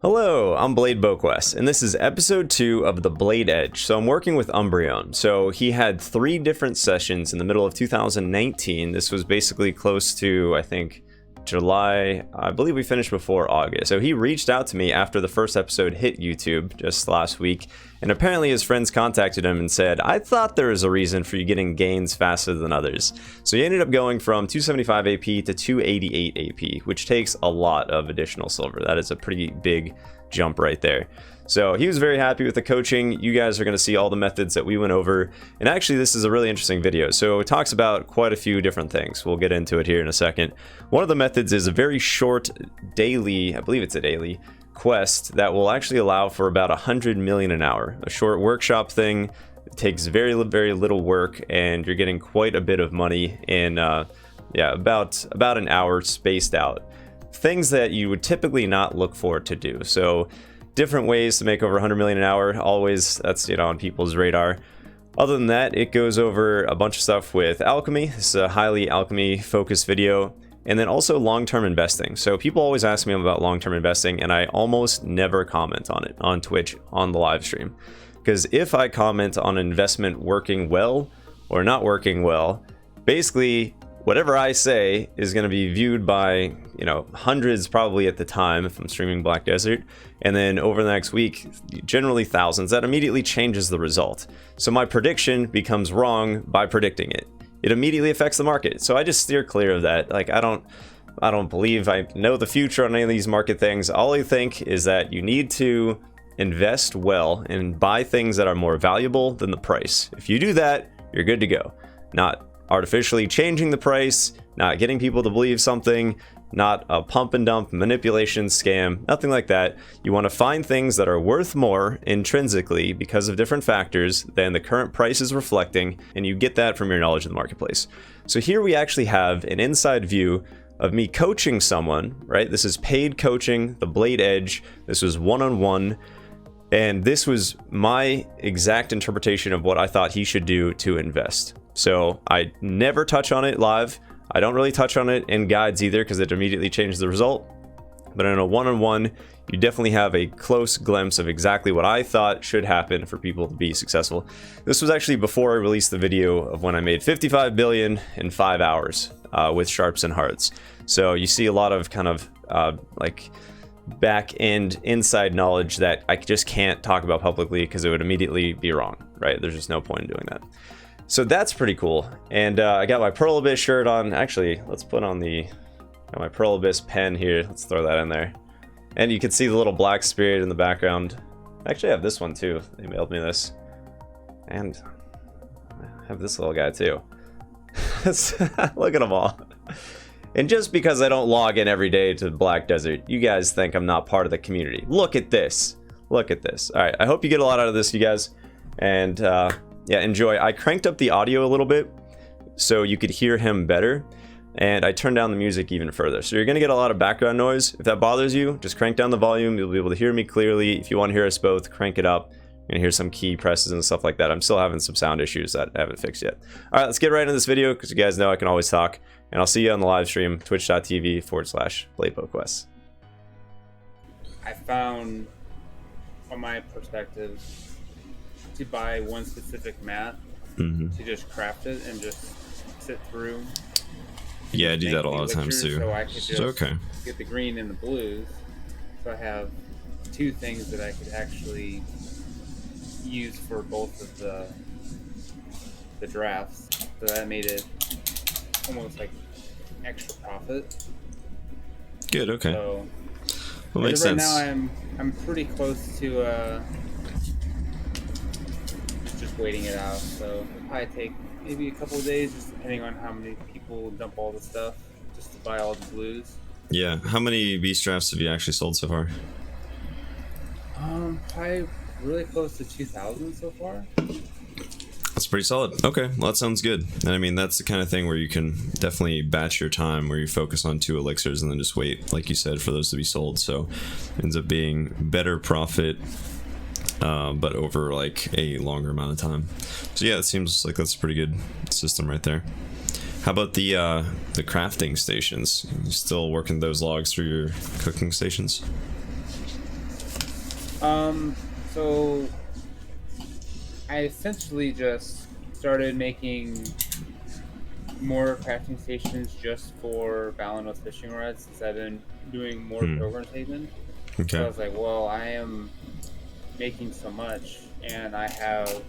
Hello, I'm Blade Boquest, and this is episode 2 of the Blade Edge. So I'm working with Umbreown. So he had 3 different sessions in the middle of 2019. This was basically close to, I think, July. I believe we finished before August. So he reached out to me after the first episode hit YouTube just last week, and apparently his friends contacted him and said, I thought there was a reason for you getting gains faster than others. So he ended up going from 275 AP to 288 AP, which takes a lot of additional silver. That is a pretty big jump right there. So he was very happy with the coaching. You guys are going to see all the methods that we went over. And actually, this is a really interesting video. So it talks about quite a few different things. We'll get into it here in a second. One of the methods is a very short daily, I believe it's a daily, quest that will actually allow for about 100 million an hour. A short workshop thing. It takes very little work, and you're getting quite a bit of money in, about an hour spaced out. Things that you would typically not look for to do. So different ways to make over 100 million an hour, always that's on people's radar. Other than that, it goes over a bunch of stuff with Alchemy. This is a highly Alchemy focused video, and then also long-term investing. So people always ask me about long-term investing, and I almost never comment on it on Twitch on the live stream, because if I comment on an investment working well or not working well, basically whatever I say is going to be viewed by, hundreds probably at the time if I'm streaming Black Desert, and then over the next week, generally thousands. That immediately changes the result. So my prediction becomes wrong by predicting it. It immediately affects the market. So I just steer clear of that. Like, I don't believe I know the future on any of these market things. All I think is that you need to invest well and buy things that are more valuable than the price. If you do that, you're good to go. Not artificially changing the price, not getting people to believe something, not a pump and dump manipulation scam, nothing like that. You want to find things that are worth more intrinsically because of different factors than the current price is reflecting, and you get that from your knowledge of the marketplace. So here we actually have an inside view of me coaching someone, right? This is paid coaching, the Blade Edge. This was one-on-one. And this was my exact interpretation of what I thought he should do to invest. So I never touch on it live. I don't really touch on it in guides either, because it immediately changes the result. But in a one-on-one, you definitely have a close glimpse of exactly what I thought should happen for people to be successful. This was actually before I released the video of when I made 55 billion in 5 hours with sharps and hearts. So you see a lot of kind of like back end inside knowledge that I just can't talk about publicly because it would immediately be wrong, right? There's just no point in doing that. So that's pretty cool. And I got my Pearl Abyss shirt on. Actually, let's put on got my Pearl Abyss pen here. Let's throw that in there. And you can see the little black spirit in the background. Actually, I have this one too. They mailed me this. And I have this little guy too. Look at them all. And just because I don't log in every day to Black Desert, you guys think I'm not part of the community. Look at this. Look at this. All right, I hope you get a lot out of this, you guys. And yeah, enjoy. I cranked up the audio a little bit so you could hear him better, and I turned down the music even further. So you're going to get a lot of background noise. If that bothers you, just crank down the volume. You'll be able to hear me clearly. If you want to hear us both, crank it up. You're going to hear some key presses and stuff like that. I'm still having some sound issues that I haven't fixed yet. All right, let's get right into this video, because you guys know I can always talk. And I'll see you on the live stream, twitch.tv/BladeBoquest. I found, from my perspective, to buy one specific mat, to just craft it and just sit through. Yeah, I do that a lot of times too. So I could just get the green and the blues. So I have 2 things that I could actually use for both of the drafts. So that made it almost like extra profit. Good, okay. So well, makes right sense. now I'm pretty close to just waiting it out. So it'll probably take maybe a couple of days, just depending on how many people dump all the stuff, just to buy all the blues. Yeah, how many beast drafts have you actually sold so far? Probably really close to 2,000 so far. That's pretty solid. Okay, well that sounds good. And I mean, that's the kind of thing where you can definitely batch your time, where you focus on 2 elixirs and then just wait, like you said, for those to be sold. So it ends up being better profit, but over like a longer amount of time. So yeah, it seems like that's a pretty good system right there. How about the crafting stations? You still working those logs through your cooking stations? So I essentially just started making more crafting stations just for Balanos fishing rods since I've been doing more pilgrim haven. So I Okay. was like, well, I am making so much, and I have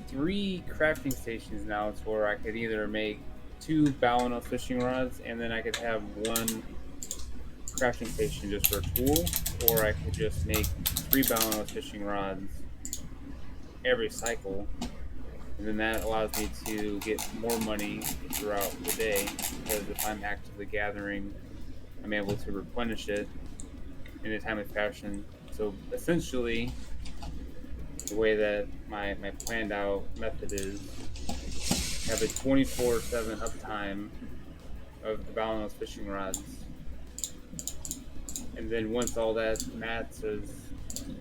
3 crafting stations now to where I could either make 2 Balanos fishing rods, and then I could have 1 crafting station just for a tool, or I could just make 3 Balanos fishing rods every cycle, and then that allows me to get more money throughout the day, because if I'm actively gathering, I'm able to replenish it in a timely fashion. So essentially, the way that my planned out method is, have a 24/7 uptime of the Balanos fishing rods, and then once all that mats is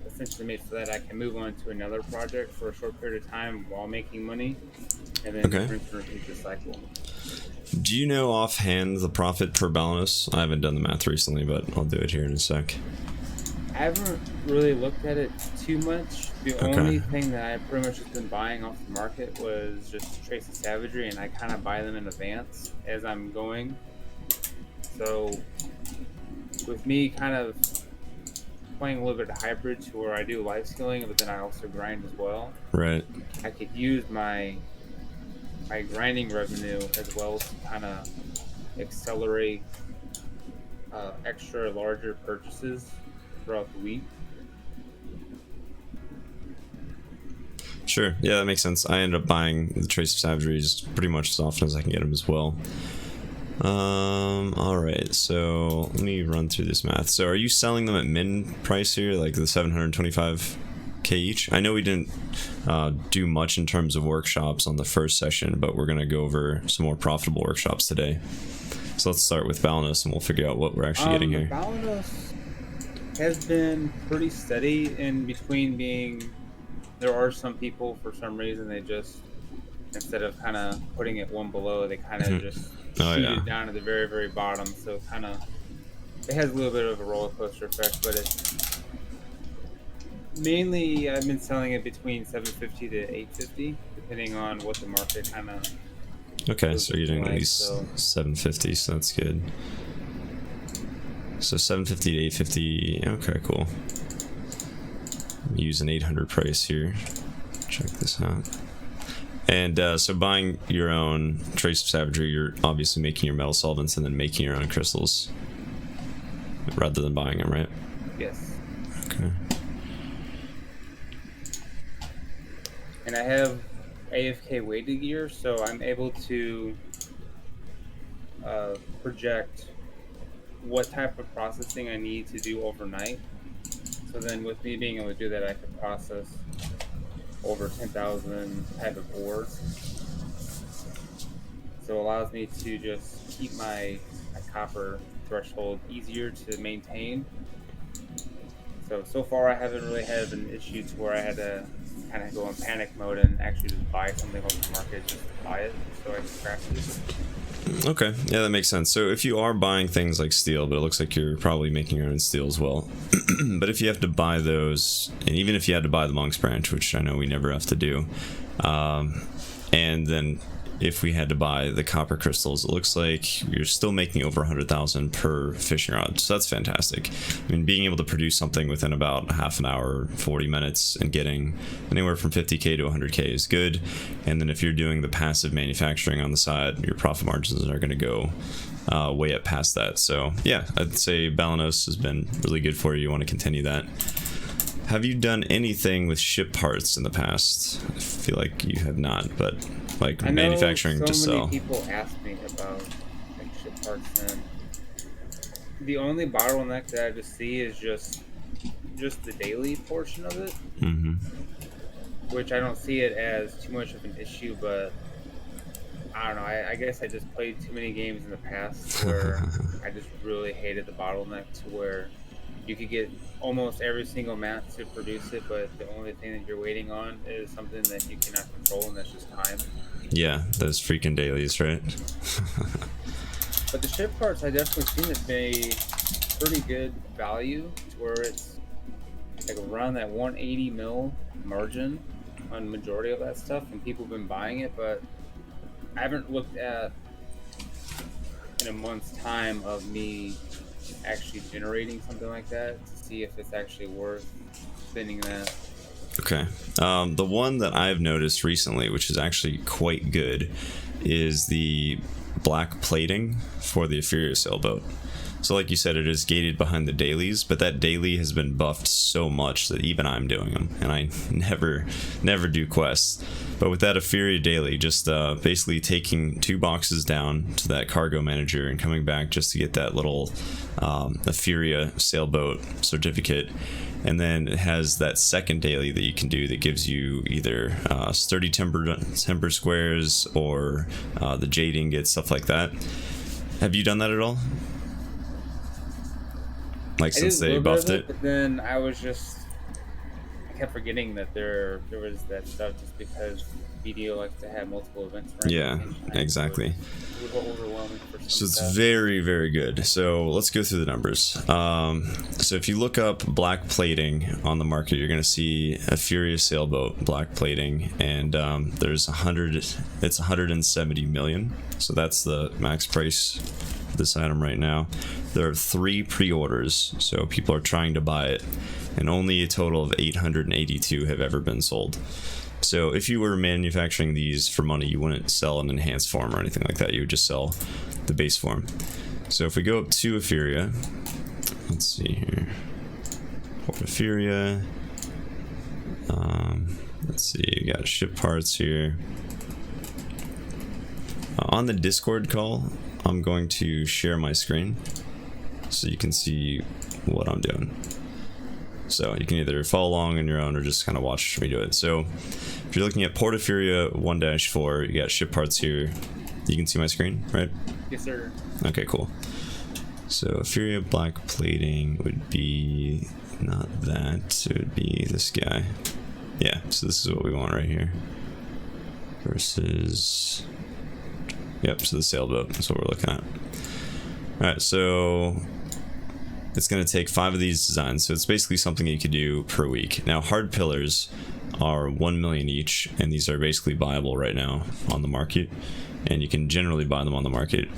essentially made so that I can move on to another project for a short period of time while making money, and then Okay. rinse and repeat the cycle. Do you know offhand the profit per Balanos? I haven't done the math recently, but I'll do it here in a sec. I haven't really looked at it too much. The Okay. only thing that I pretty much just been buying off the market was just Trace of Savagery, and I kind of buy them in advance as I'm going. So with me kind of playing a little bit of hybrid to where I do life skilling, but then I also grind as well, Right. I could use my grinding revenue as well to kind of accelerate extra larger purchases throughout the week. Sure. Yeah, that makes sense. I end up buying the Trace of Savageries pretty much as often as I can get them as well. Alright, so let me run through this math. So are you selling them at min price here, like the 725k each? I know we didn't do much in terms of workshops on the first session, but we're going to go over some more profitable workshops today. So let's start with Balanos and we'll figure out what we're actually getting here. Balanos has been pretty steady in between being... There are some people, for some reason, they just, instead of kind of putting it one below, they kind of just shoot it down to the very, very bottom. So it has a little bit of a roller coaster effect, but it's mainly, I've been selling it between 750 to 850, depending on what the market kind of... Okay, so you're doing at like, least so 750, so that's good. So 750 to 850, okay, cool. Use an 800 price here. Check this out. And so buying your own Trace of Savagery, you're obviously making your metal solvents and then making your own crystals rather than buying them, right? Yes. Okay. And I have AFK weighted gear, so I'm able to project what type of processing I need to do overnight. So then with me being able to do that, I can process over 10,000 type of ore. So it allows me to just keep my copper threshold easier to maintain. So far I haven't really had an issue to where I had to kind of go in panic mode and actually just buy something off the market just to buy it so I can craft it. Okay, yeah, that makes sense. So if you are buying things like steel, but it looks like you're probably making your own steel as well. But if you have to buy those, and even if you had to buy the Monk's Branch, which I know we never have to do, and then if we had to buy the copper crystals, it looks like you're still making over 100,000 per fishing rod. So that's fantastic. I mean, being able to produce something within about half an hour, 40 minutes, and getting anywhere from 50k to 100k is good. And then if you're doing the passive manufacturing on the side, your profit margins are going to go way up past that. So yeah, I'd say Balanos has been really good for you. You want to continue that. Have you done anything with ship parts in the past? I feel like you have not, but like manufacturing to sell. So many people ask me about like ship parts, and the only bottleneck that I just see is just the daily portion of it, which I don't see it as too much of an issue, but I don't know. I guess I just played too many games in the past where I just really hated the bottleneck to where you could get almost every single mat to produce it, but the only thing that you're waiting on is something that you cannot control, and that's just time. Yeah, those freaking dailies, right? But the ship parts, I definitely seen that pretty good value where it's like around that 180 mil margin on the majority of that stuff, and people have been buying it, but I haven't looked at in a month's time of me actually generating something like that to see if it's actually worth spending that. Okay. The one that I've noticed recently, which is actually quite good, is the black plating for the Ethereum sailboat. So like you said, it is gated behind the dailies, but that daily has been buffed so much that even I'm doing them, and I never do quests. But with that Ethereum daily, just basically taking 2 boxes down to that cargo manager and coming back just to get that little Ethereum sailboat certificate. And then it has that second daily that you can do that gives you either sturdy timber squares or the jade ingot, stuff like that. Have you done that at all? Like since they buffed it? But then I kept forgetting that there was that stuff just because BDO likes to have multiple events. Yeah, exactly. It was overwhelming for some So it's stuff. very, very good. So let's go through the numbers. So if you look up black plating on the market, you're going to see a Furious sailboat black plating, and there's 100. It's 170 million. So that's the max price for this item right now. There are 3 pre-orders, so people are trying to buy it, and only a total of 882 have ever been sold. So if you were manufacturing these for money, you wouldn't sell an enhanced form or anything like that. You would just sell the base form. So if we go up to Etheria, let's see here. Port Etheria. Let's see, you got ship parts here. On the Discord call, I'm going to share my screen so you can see what I'm doing. So you can either follow along on your own or just kind of watch me do it. So if you're looking at Port of Furia 1-4, you got ship parts here. You can see my screen, right? Yes, sir. Okay, cool. So Furia black plating would be not that. It would be this guy. Yeah, so this is what we want right here. Versus... Yep, so the sailboat. That's what we're looking at. Alright, so... It's going to take 5 of these designs, so it's basically something you could do per week. Now, hard pillars are 1 million each, and these are basically buyable right now on the market, and you can generally buy them on the market.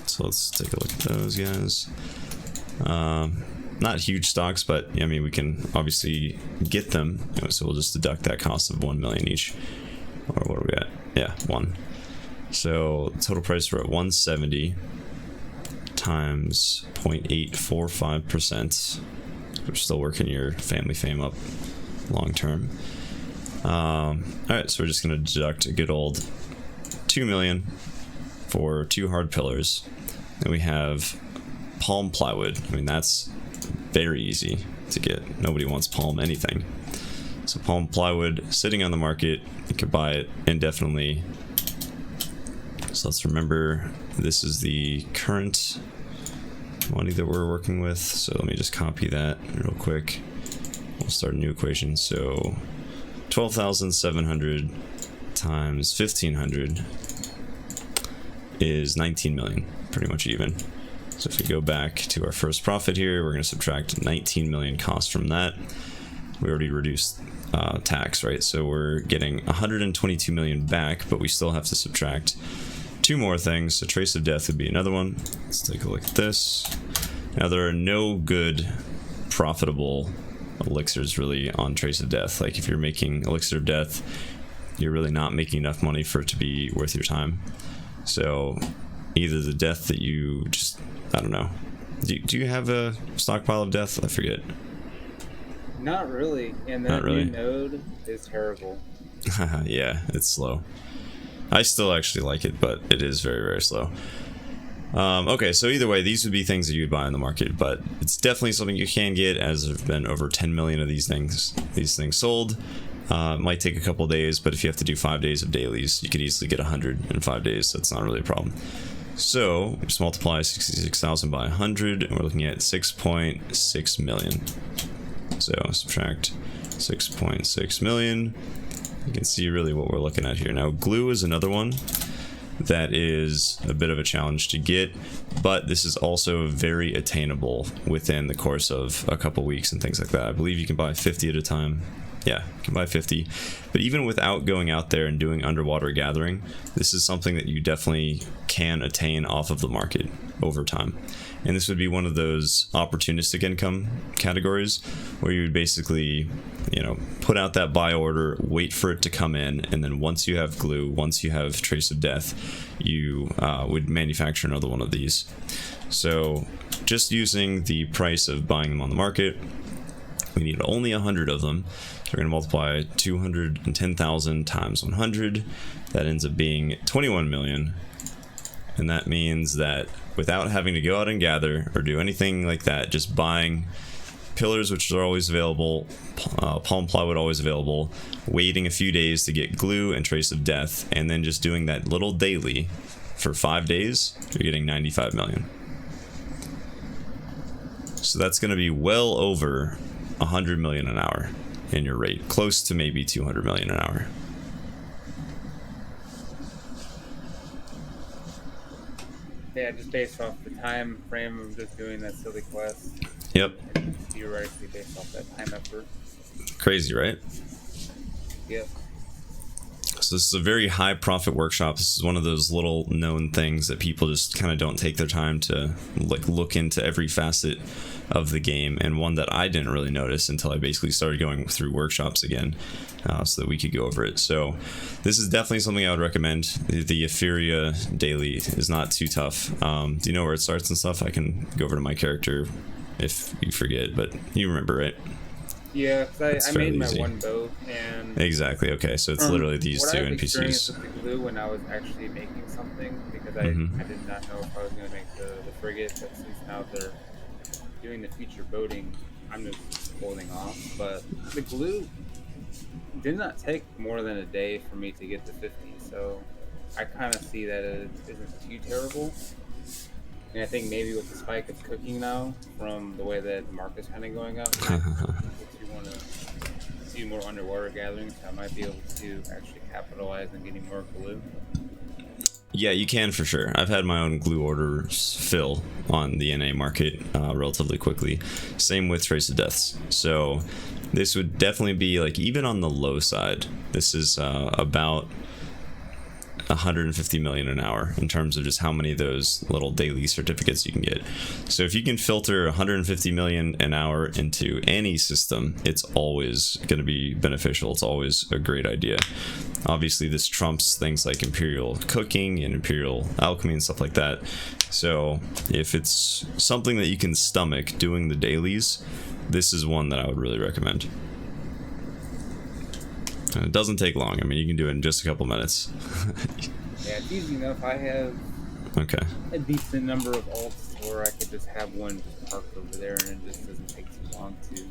So let's take a look at those guys. Not huge stocks, but I mean, we can obviously get them, so we'll just deduct that cost of 1 million each. Or what are we at? Yeah, 1. So total price we're at 170 times 0.845%. We're still working your family fame up long term. Alright, so we're just going to deduct a good old 2 million for 2 hard pillars. Then we have palm plywood. I mean, that's very easy to get. Nobody wants palm anything. So palm plywood sitting on the market, you can buy it indefinitely. So let's remember, this is the current money that we're working with. So let me just copy that real quick. We'll start a new equation. So 12,700 times 1,500 is 19 million, pretty much even. So if we go back to our first profit here, we're going to subtract 19 million cost from that. We already reduced tax, right? So we're getting 122 million back, but we still have to subtract 2 more things. So trace of death would be another one. Let's take a look at this. Now there are no good profitable elixirs really on trace of death. Like if you're making elixir of death, you're really not making enough money for it to be worth your time. So either the death that you just, I don't know. Do you have a stockpile of death? I forget. Not really. And that new node is terrible. Yeah, it's slow. I still actually like it, but it is very, very slow. Okay, so either way, these would be things that you would buy on the market, but it's definitely something you can get, as there have been over 10 million of these things sold. It might take a couple of days, but if you have to do 5 days of dailies, you could easily get 100 in 5 days. That's not really a problem. So just multiply 66,000 by 100, and we're looking at 6.6 million. So subtract 6.6 million. You can see really what we're looking at here. Now glue is another one. that is a bit of a challenge to get, but this is also very attainable within the course of a couple weeks and things like that. I believe you can buy 50 at a time. Yeah, you can buy 50. But even without going out there and doing underwater gathering, this is something that you definitely can attain off of the market over time. And this would be one of those opportunistic income categories where you would basically, you know, put out that buy order, wait for it to come in, and then once you have glue, once you have trace of death, you would manufacture another one of these. So just using the price of buying them on the market, we need only 100 of them. So we're going to multiply 210,000 times 100. That ends up being 21 million. And that means that without having to go out and gather or do anything like that, just buying pillars, which are always available, palm plywood always available, waiting a few days to get glue and trace of death, and then just doing that little daily for 5 days, you're getting 95 million. So that's going to be well over 100 million an hour in your rate, close to maybe 200 million an hour. Yeah, just based off the time frame of just doing that silly quest. Yep. Theoretically based off that time effort. Crazy, right? Yep. So this is a very high profit workshop. This is one of those little known things that people just kind of don't take their time to like look into every facet of the game, and one that I didn't really notice until I basically started going through workshops again, so that we could go over it. So this is definitely something I would recommend. The Euphoria daily is not too tough. Do you know where it starts and stuff? I can go over to my character if you forget, but you remember, right? Yeah, because I made my easy. one boat, and Exactly. Okay, so it's literally these two What I've experienced NPCs. with the glue when I was actually making something, because I did not know if I was going to make the frigate, but since now they're doing the future boating, I'm just holding off. But the glue did not take more than a day for me to get to 50, so I kind of see that it isn't too terrible. And I think maybe with the spike of cooking now, from the way that the market's kind of going up, if you want to do more underwater gatherings, I might be able to actually capitalize on getting more glue. Yeah, you can for sure. I've had my own glue orders fill on the NA market relatively quickly. Same with Trace of Deaths. So this would definitely be like, even on the low side, this is about 150 million an hour in terms of just how many of those little daily certificates you can get. So if you can filter 150 million an hour into any system, it's always going to be beneficial. It's always a great idea. Obviously this trumps things like Imperial Cooking and Imperial Alchemy and stuff like that. So if it's something that you can stomach doing the dailies, this is one that I would really recommend. And it doesn't take long. I mean, you can do it in just a couple minutes. Yeah, it's easy enough. I have a decent number of alts where I could just have one just parked over there, and it just doesn't take too long to.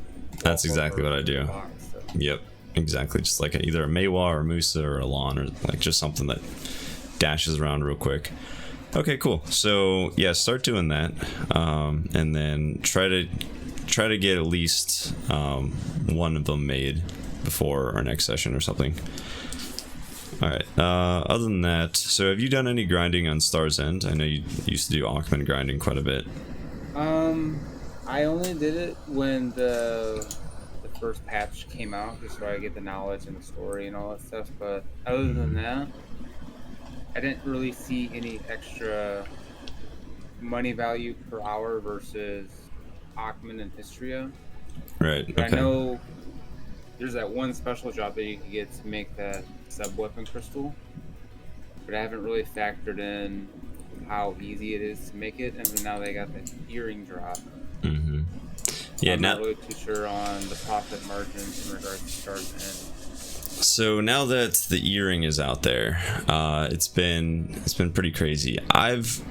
That's exactly what I do. So. Yep, exactly. Just like either a Meiwa or Musa or a Lon, or like just something that dashes around real quick. Okay, cool. So yeah, start doing that, and then try to get at least one of them made before our next session or something. Alright, other than that, so have you done any grinding on Star's End? I know you used to do Ackman grinding quite a bit. I only did it when the first patch came out, just so I get the knowledge and the story and all that stuff, but other than that, I didn't really see any extra money value per hour versus Ackman and Histria. Right, But okay. I know there's that one special job that you can get to make that sub-weapon crystal, but I haven't really factored in how easy it is to make it, and then now they got the earring drop. Yeah, I'm now, not really too sure on the profit margins in regards to Star's End. so now that the earring is out there, it's been pretty crazy. I've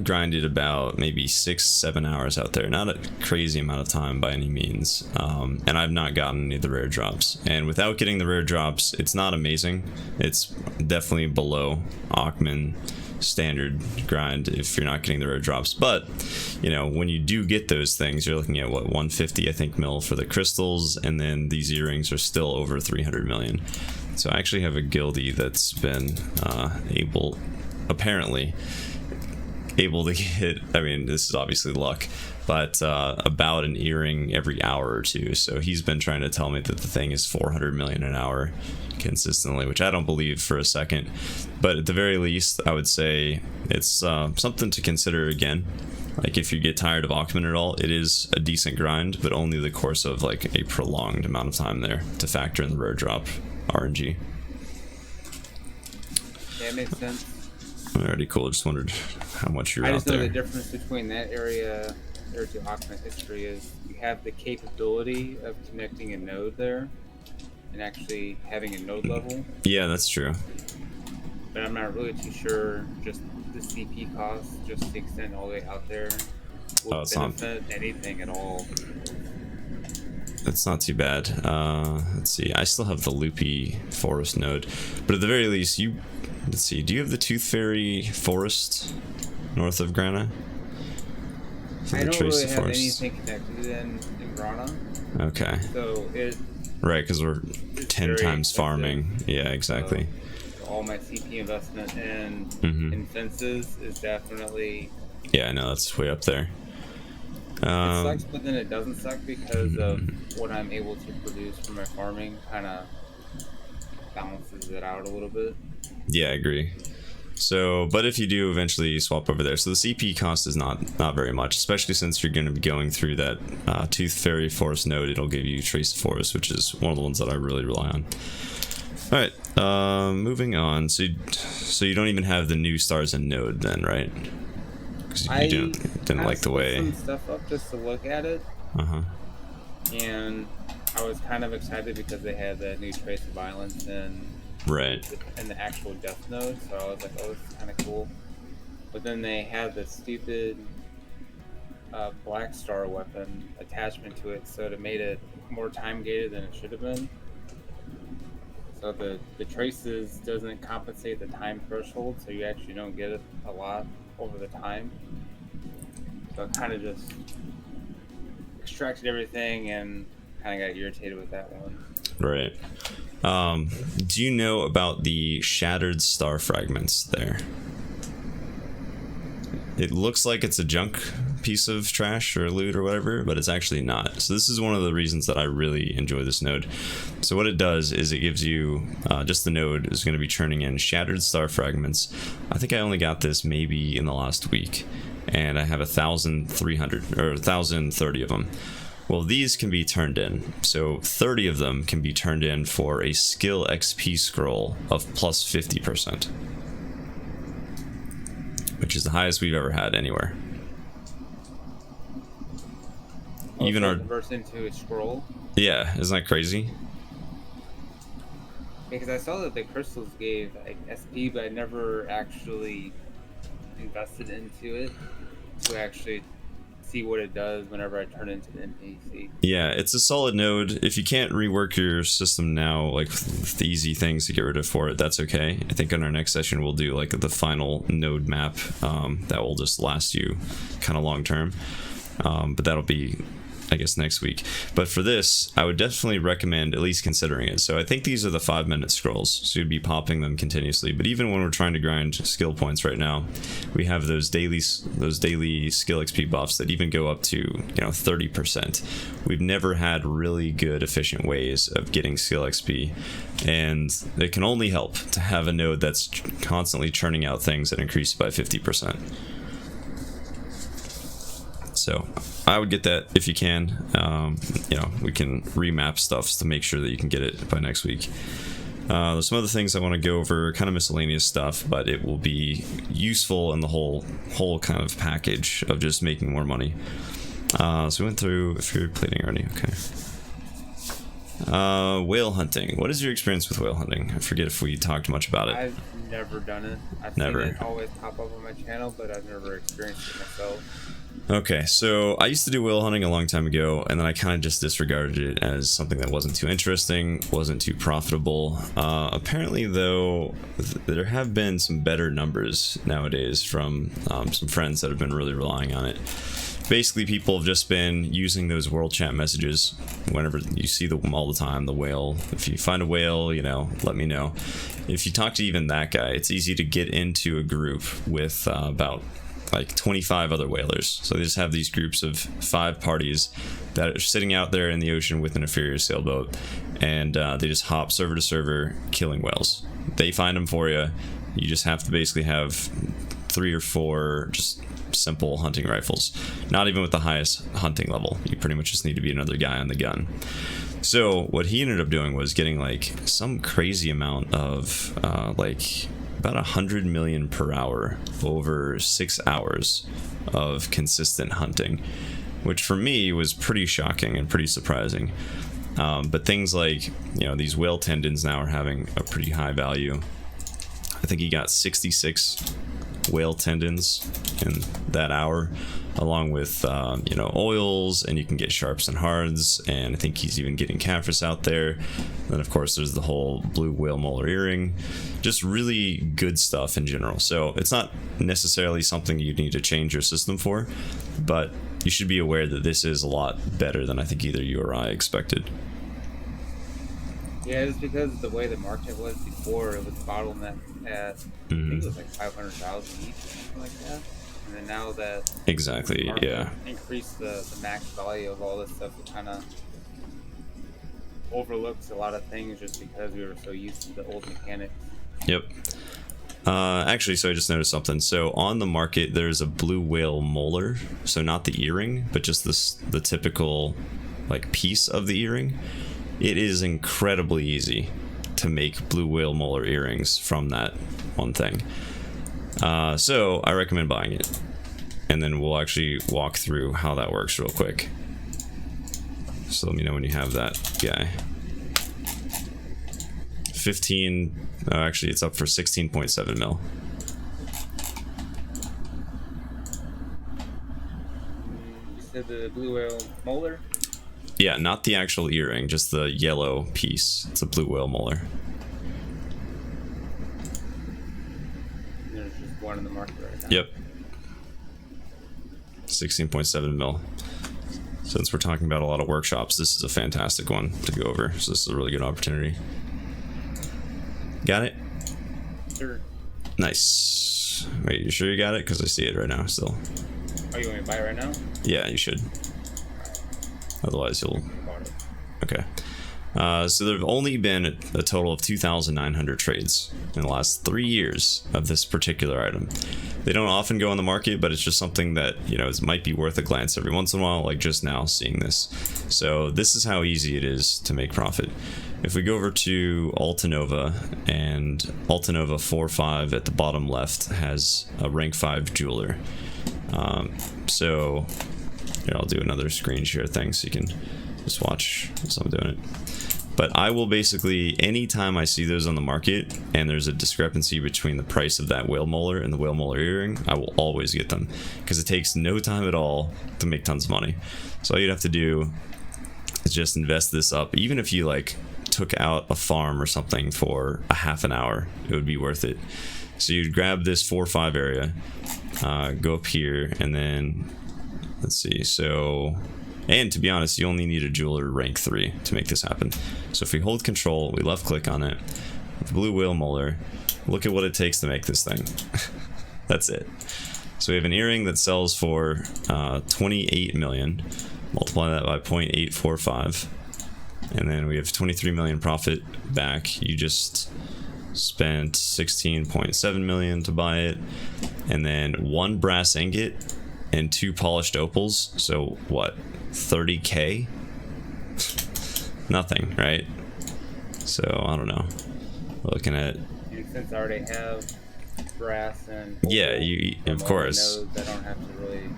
grinded about maybe 6-7 hours out there, not a crazy amount of time by any means, and I've not gotten any of the rare drops. And without getting the rare drops, it's not amazing. It's definitely below Ackman standard grind if you're not getting the rare drops. But you know, when you do get those things, you're looking at what, 150 I think mil for the crystals, and then these earrings are still over 300 million. So I actually have a guildie that's been able apparently able to get, I mean, this is obviously luck, but about an earring every hour or two. So he's been trying to tell me that the thing is 400 million an hour consistently, which I don't believe for a second. But at the very least, I would say it's something to consider again. Like, if you get tired of Alchemy at all, it is a decent grind, but only the course of like a prolonged amount of time there to factor in the rare drop RNG. Yeah, it makes sense. Alrighty, cool. Just wondered how much you're out there. I just know the difference between that area to Alchemy history is you have the capability of connecting a node there and actually having a node level. Yeah, that's true. But I'm not really too sure just the CP cost, just to extend all the way out there, would benefit anything at all. That's not too bad. Let's see. I still have the loopy forest node, but at the very least, let's see. Do you have the Tooth Fairy forest north of Grana? I don't really have anything connected in Grana. Okay. So right, because we're 10 times farming. Yeah, exactly. All my CP investment in fences is definitely. Yeah, I know, that's way up there. It sucks, but then it doesn't suck because of what I'm able to produce from my farming. Kind of balances it out a little bit. Yeah, I agree. So, but if you do eventually swap over there, so the CP cost is not very much, especially since you're going to be going through that Tooth Fairy Forest node. It'll give you Trace of Forest, which is one of the ones that I really rely on. All right, moving on. So you don't even have the new stars in node then, right? Because you didn't like the way. I some stuff up just to look at it. And I was kind of excited because they had that new Trace of Violence and the actual death node, so I was like, oh, this is kind of cool. But then they had the stupid black star weapon attachment to it, so it made it more time gated than it should have been. So the traces doesn't compensate the time threshold, so you actually don't get it a lot over the time. So I kind of just extracted everything and kind of got irritated with that one. Right. Do you know about the shattered star fragments there? It looks like it's a junk piece of trash or loot or whatever, but it's actually not. So this is one of the reasons that I really enjoy this node. So what it does is it gives you, just the node is going to be churning in shattered star fragments. I think I only got this maybe in the last week, and I have 1,300 or 1,030 of them. Well, these can be turned in. So 30 of them can be turned in for a skill XP scroll of plus 50%. Which is the highest we've ever had anywhere. Even our converts into a scroll. Yeah, isn't that crazy? Because I saw that the crystals gave like SP, but I never actually invested into it to actually see what it does whenever I turn into the NPC. Yeah, it's a solid node. If you can't rework your system now, like with the easy things to get rid of for it, that's okay. I think in our next session we'll do like the final node map that will just last you kind of long term. But that'll be, I guess, next week. But for this, I would definitely recommend at least considering it. So I think these are the 5-minute scrolls, so you'd be popping them continuously. But even when we're trying to grind skill points right now, we have those daily skill XP buffs that even go up to 30%. We've never had really good efficient ways of getting skill XP, and it can only help to have a node that's constantly churning out things that increase by 50%. So I would get that if you can. We can remap stuff to make sure that you can get it by next week. There's some other things I want to go over, kind of miscellaneous stuff, but it will be useful in the whole kind of package of just making more money. So we went through, if you're plating already, okay. Whale hunting. What is your experience with whale hunting? I forget if we talked much about it. I've never done it. I've seen it always pop up on my channel, but I've never experienced it myself. Okay, so I used to do whale hunting a long time ago, and then I kind of just disregarded it as something that wasn't too interesting, wasn't too profitable. Apparently, though, there have been some better numbers nowadays from some friends that have been really relying on it. basically people have just been using those world chat messages whenever you see them all the time. The whale, if you find a whale, you know, let me know. If you talk to even that guy, it's easy to get into a group with about like 25 other whalers. So they just have these groups of 5 parties that are sitting out there in the ocean with an inferior sailboat, and they just hop server to server killing whales. They find them for you. You just have to basically have 3 or 4 just simple hunting rifles. Not even with the highest hunting level. You pretty much just need to be another guy on the gun. So what he ended up doing was getting like some crazy amount of like about 100 million per hour over 6 hours of consistent hunting, which for me was pretty shocking and pretty surprising. But things like, you know, these whale tendons now are having a pretty high value. I think he got 66 whale tendons in that hour, along with you know, oils, and you can get sharps and hards, and I think he's even getting Caphras out there. Then of course there's the whole blue whale molar earring. Just really good stuff in general. So it's not necessarily something you need to change your system for, but you should be aware that this is a lot better than I think either you or I expected. Yeah, it's because of the way the market was before. It was bottlenecked at, I think it was like 500,000 each or something like that. And then now that Exactly, yeah. increased the max value of all this stuff, it kind of overlooks a lot of things just because we were so used to the old mechanics. Yep. Actually, so I just noticed something. So on the market, there's a blue whale molar. So not the earring, but just the typical like piece of the earring. It is incredibly easy to make blue whale molar earrings from that one thing. So I recommend buying it, and then we'll actually walk through how that works real quick. So let me know when you have that guy. 15, actually it's up for 16.7 mil. You said the blue whale molar? Yeah, not the actual earring, just the yellow piece. It's a blue whale molar. There's just one in the market right now. Yep. 16.7 mil. Since we're talking about a lot of workshops, this is a fantastic one to go over. So this is a really good opportunity. Got it? Sure. Nice. Wait, you sure you got it? Because I see it right now still. Oh, you want me to buy it right now? Yeah, you should. Otherwise you'll... Okay. So there have only been a total of 2,900 trades in the last 3 years of this particular item. They don't often go on the market, but it's just something that, you know, it might be worth a glance every once in a while, like just now seeing this. So this is how easy it is to make profit. If we go over to Altanova, and Altanova 4.5 at the bottom left has a rank 5 jeweler. So here, I'll do another screen share thing so you can just watch as I'm doing it. But I will basically, anytime I see those on the market and there's a discrepancy between the price of that whale molar and the whale molar earring, I will always get them, because it takes no time at all to make tons of money. So all you'd have to do is just invest this up. Even if you like took out a farm or something for a half an hour, it would be worth it. So you'd grab this 4-5 area, go up here, and then let's see, so, and to be honest, you only need a jeweler rank 3 to make this happen. So if we hold control, we left click on it, with blue whale molar, look at what it takes to make this thing. That's it. So we have an earring that sells for 28 million, multiply that by 0.845, and then we have 23 million profit back. You just spent 16.7 million to buy it, and then 1 brass ingot and 2 polished opals. So what, 30k? Nothing, right? So I don't know, looking at, And since I already have brass and yeah, you of course, nodes, I don't have to really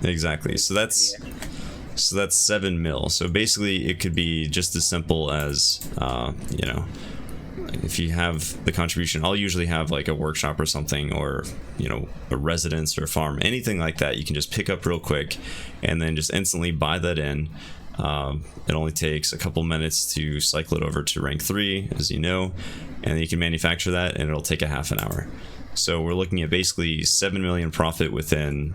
exactly. So that's 7 mil. So basically it could be just as simple as you know, if you have the contribution, I'll usually have like a workshop or something, or, you know, a residence or a farm, anything like that. You can just pick up real quick and then just instantly buy that in. It only takes a couple minutes to cycle it over to rank 3, as you know, and you can manufacture that, and it'll take a half an hour. So we're looking at basically 7 million profit within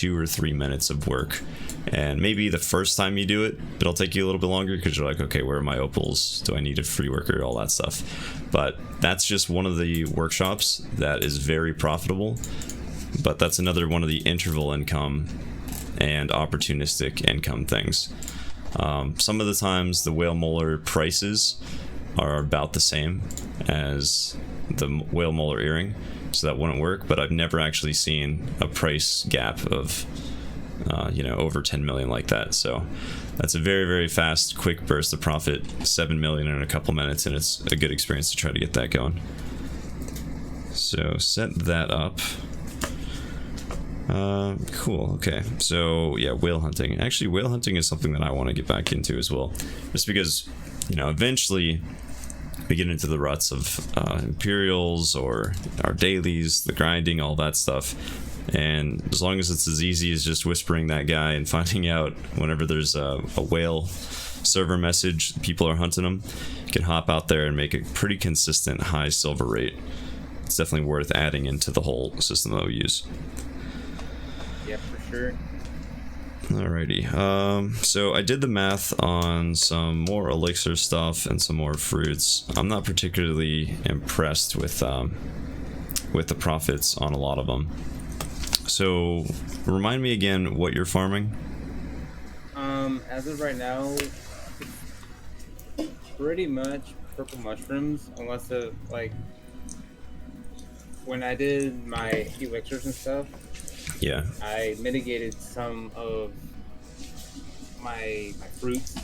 2 or 3 minutes of work. And maybe the first time you do it, it'll take you a little bit longer because you're like, okay, where are my opals? Do I need a free worker? All that stuff. But that's just one of the workshops that is very profitable. But that's another one of the interval income and opportunistic income things. Some of the times the whale molar prices are about the same as the whale molar earring, so that wouldn't work, but I've never actually seen a price gap of over 10 million like that. So that's a very, very fast, quick burst of profit, 7 million in a couple minutes, and it's a good experience to try to get that going. So set that up. Cool. Okay. So yeah, whale hunting. Actually, whale hunting is something that I want to get back into as well, just because, eventually we get into the ruts of Imperials or our dailies, the grinding, all that stuff. And as long as it's as easy as just whispering that guy and finding out whenever there's a whale server message, people are hunting them, you can hop out there and make a pretty consistent high silver rate. It's definitely worth adding into the whole system that we use. Yeah, for sure. Alrighty, so I did the math on some more elixir stuff and some more fruits. I'm not particularly impressed with the profits on a lot of them. So remind me again what you're farming. As of right now, pretty much purple mushrooms, unless when I did my elixirs and stuff. Yeah. I mitigated some of my fruits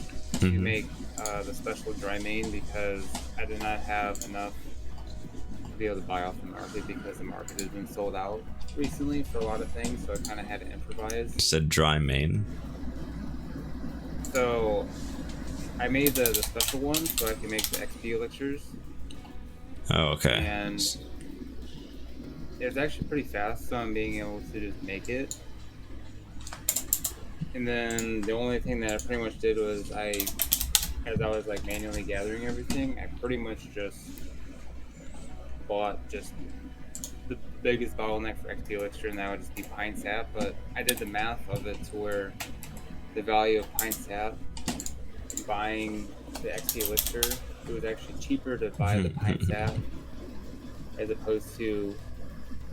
to make the special dry main because I did not have enough to be able to buy off the market because the market has been sold out recently for a lot of things, so I kind of had to improvise. You said dry main? So I made the special one so I can make the XP elixirs. Oh, okay. And it was actually pretty fast, so I'm being able to just make it. And then the only thing that I pretty much did was as I was manually gathering everything, I pretty much just bought just the biggest bottleneck for XP elixir, and that would just be pine sap. But I did the math of it to where the value of pine sap, buying the XP elixir, it was actually cheaper to buy the pine sap as opposed to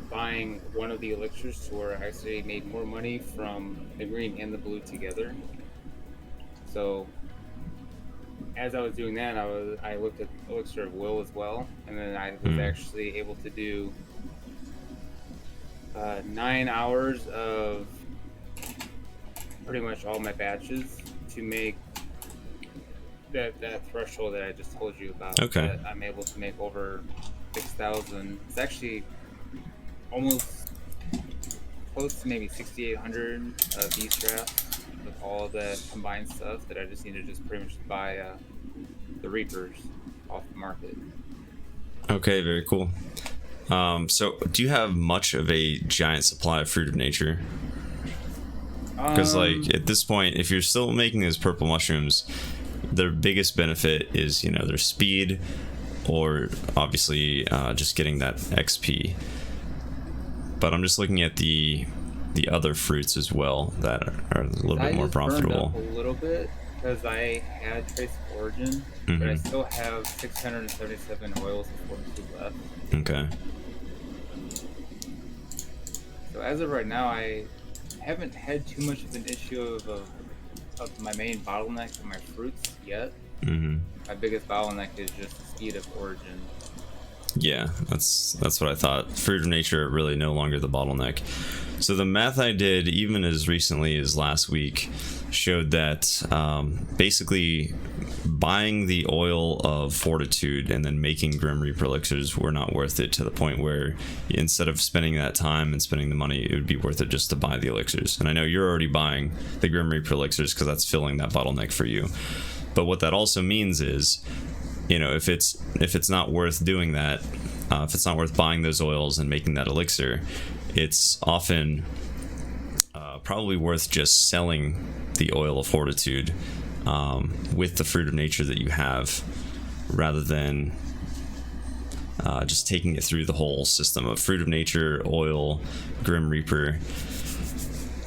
buying one of the elixirs, to where I actually made more money from the green and the blue together. So as I was doing that, I looked at elixir of will as well, and then I was actually able to do 9 hours of pretty much all my batches to make that threshold that I just told you about. Okay. That I'm able to make over 6,000. It's actually almost close to maybe 6,800 of these drafts with all the combined stuff that I just need to just pretty much buy the Reapers off the market. Okay, very cool. So do you have much of a giant supply of fruit of nature? Because at this point, if you're still making those purple mushrooms, their biggest benefit is their speed, or obviously just getting that XP. But I'm just looking at the other fruits as well that are a little bit more profitable. Burned up a little bit because I had trace of origin, but I still have 677 oils and 42 left. Okay. So as of right now, I haven't had too much of an issue of my main bottleneck for my fruits yet. My biggest bottleneck is just the speed of origin. Yeah, that's what I thought. Fruit of nature really no longer the bottleneck. So the math I did, even as recently as last week, showed that basically buying the oil of fortitude and then making Grim Reaper elixirs were not worth it, to the point where instead of spending that time and spending the money, it would be worth it just to buy the elixirs. And I know you're already buying the Grim Reaper elixirs because that's filling that bottleneck for you. But what that also means is, if it's not worth doing that, if it's not worth buying those oils and making that elixir, it's often probably worth just selling the oil of fortitude with the fruit of nature that you have, rather than just taking it through the whole system of fruit of nature, oil, Grim Reaper.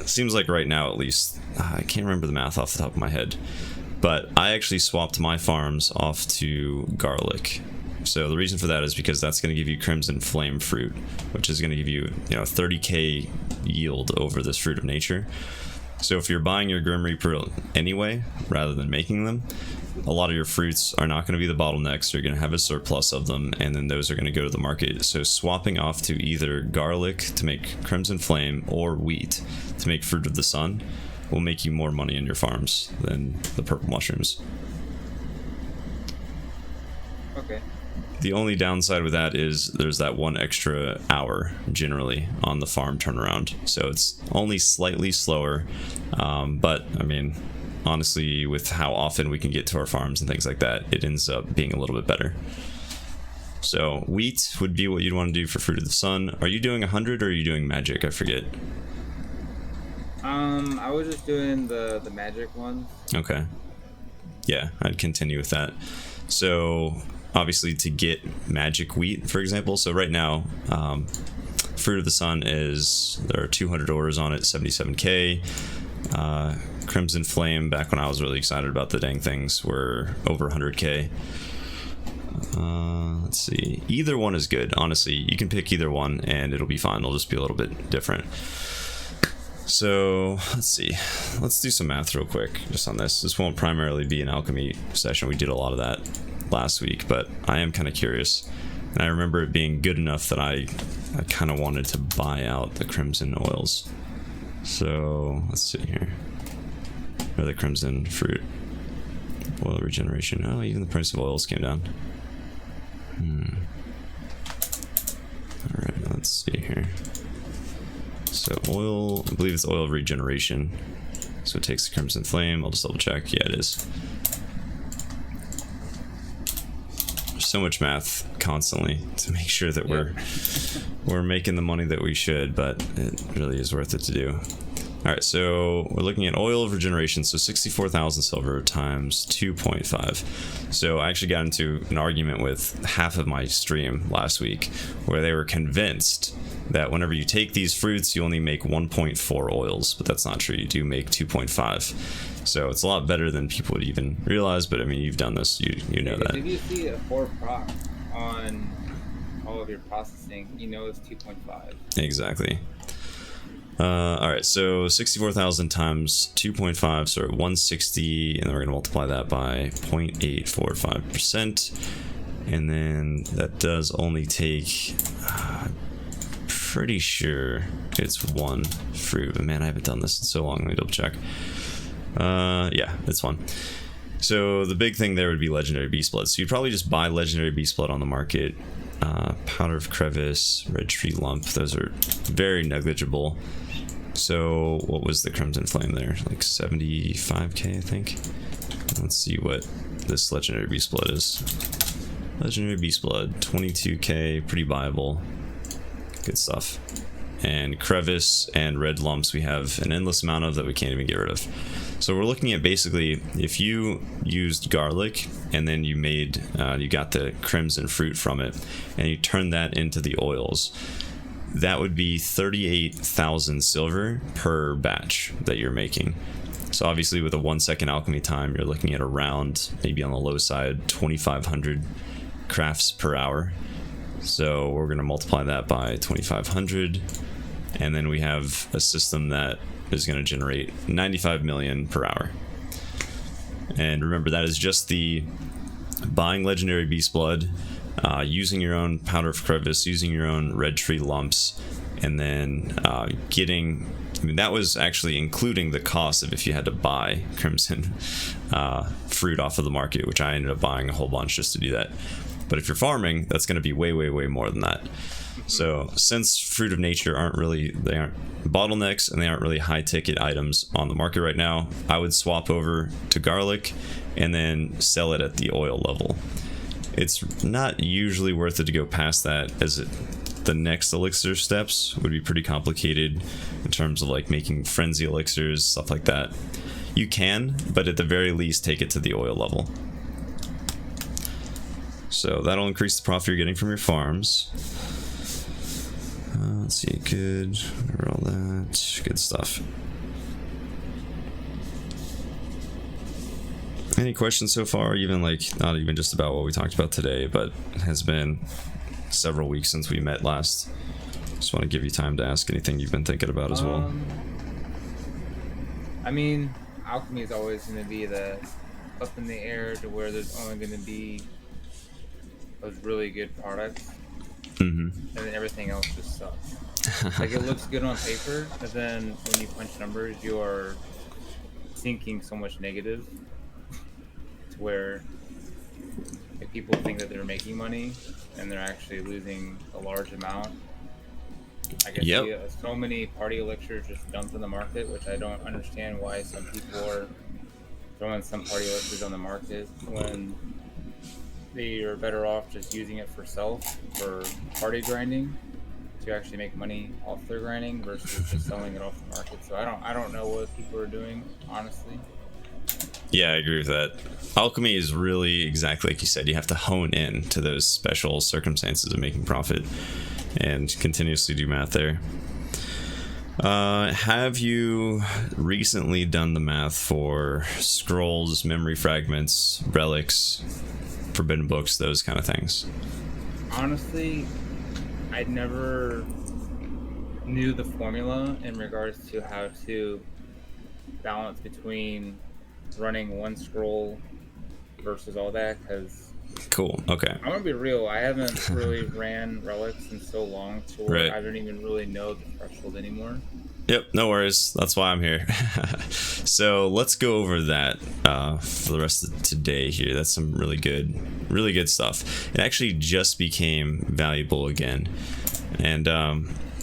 seems like right now at least, I can't remember the math off the top of my head, but I actually swapped my farms off to garlic. So the reason for that is because that's going to give you Crimson Flame fruit, which is going to give you, 30k yield over this Fruit of Nature. So if you're buying your Grim Reaper anyway, rather than making them, a lot of your fruits are not going to be the bottlenecks. You're going to have a surplus of them, and then those are going to go to the market. So swapping off to either garlic to make Crimson Flame or wheat to make Fruit of the Sun will make you more money in your farms than the purple mushrooms. Okay. The only downside with that is there's that 1 extra hour generally on the farm turnaround. So it's only slightly slower, but I mean, honestly, with how often we can get to our farms and things like that, it ends up being a little bit better. So wheat would be what you'd want to do for Fruit of the Sun. Are you doing 100 or are you doing magic? I forget. I was just doing the magic ones. Okay. Yeah, I'd continue with that. So obviously to get magic wheat, for example, so right now, Fruit of the Sun there are 200 orders on it, 77k. Crimson Flame, back when I was really excited about the dang things, were over 100k. Let's see. Either one is good, honestly. You can pick either one and it'll be fine. It'll just be a little bit different. So let's see. Let's do some math real quick just on this. This won't primarily be an alchemy session. We did a lot of that last week, but I am kind of curious. And I remember it being good enough that I kind of wanted to buy out the crimson oils. So let's see here. Or the crimson fruit. Oil regeneration. Oh, even the price of oils came down. Alright, let's see here. So oil, I believe it's oil regeneration. So it takes the Crimson Flame. I'll just double check. Yeah, it is. There's so much math constantly to make sure that we're making the money that we should, but it really is worth it to do. Alright, so we're looking at oil of regeneration, so 64,000 silver times 2.5. So I actually got into an argument with half of my stream last week where they were convinced that whenever you take these fruits, you only make 1.4 oils, but that's not true. You do make 2.5. So it's a lot better than people would even realize, but I mean, you've done this, you know that. If you see a 4 proc on all of your processing, you know it's 2.5. Exactly. Alright, so 64,000 times 2.5, so 160, and then we're going to multiply that by 0.845%, and then that does only take, pretty sure it's 1 fruit, but man, I haven't done this in so long. Let me double check. Yeah, it's 1. So the big thing there would be legendary beast blood. So you'd probably just buy legendary beast blood on the market. Powder of crevice, red tree lump, those are very negligible. So what was the crimson flame there? Like 75k, I think. Let's see what this legendary beast blood is. Legendary beast blood, 22k, pretty viable. Good stuff. And crevice and red lumps we have an endless amount of that we can't even get rid of. So we're looking at basically if you used garlic and then you made you got the crimson fruit from it and you turned that into the oils, that would be 38,000 silver per batch that you're making. So obviously with a 1 second alchemy time, you're looking at around, maybe on the low side, 2,500 crafts per hour. So we're going to multiply that by 2,500, and then we have a system that is going to generate 95 million per hour. And remember, that is just the buying legendary beast blood, using your own powder of crevice, using your own red tree lumps, and then getting, I mean, that was actually including the cost of if you had to buy crimson fruit off of the market, which I ended up buying a whole bunch just to do that. But if you're farming, that's going to be way, way, way more than that. So since Fruit of Nature aren't bottlenecks and they aren't really high ticket items on the market right now, I would swap over to garlic and then sell it at the oil level. It's not usually worth it to go past that, as the next elixir steps would be pretty complicated in terms of like making frenzy elixirs, stuff like that. You can, but at the very least take it to the oil level. So that'll increase the profit you're getting from your farms. Let's see, good, all that, good stuff. Any questions so far? Even like, not even just about what we talked about today, but it has been several weeks since we met last. Just want to give you time to ask anything you've been thinking about as well. I mean, Alchemy is always going to be the up in the air to where there's only going to be those really good products, and then everything else just sucks. Like, it looks good on paper, but then when you punch numbers, you are thinking so much negative. Where if people think that they're making money and they're actually losing a large amount. I guess so many party elixirs just dumped in the market, which I don't understand why some people are throwing some party elixirs on the market when they are better off just using it for party grinding to actually make money off their grinding versus just selling it off the market. So I don't know what people are doing, honestly. Yeah, I agree with that. Alchemy is really exactly like you said. You have to hone in to those special circumstances of making profit and continuously do math there. Have you recently done the math for scrolls, memory fragments, relics, forbidden books, those kind of things? Honestly, I never knew the formula in regards to how to balance between running one scroll versus all that, because cool. Okay, I'm gonna be real, I haven't really ran relics in so long to where I don't even really know the threshold anymore. Yep, no worries, that's why I'm here. So let's go over that for the rest of today here. That's some really good stuff. It actually just became valuable again, and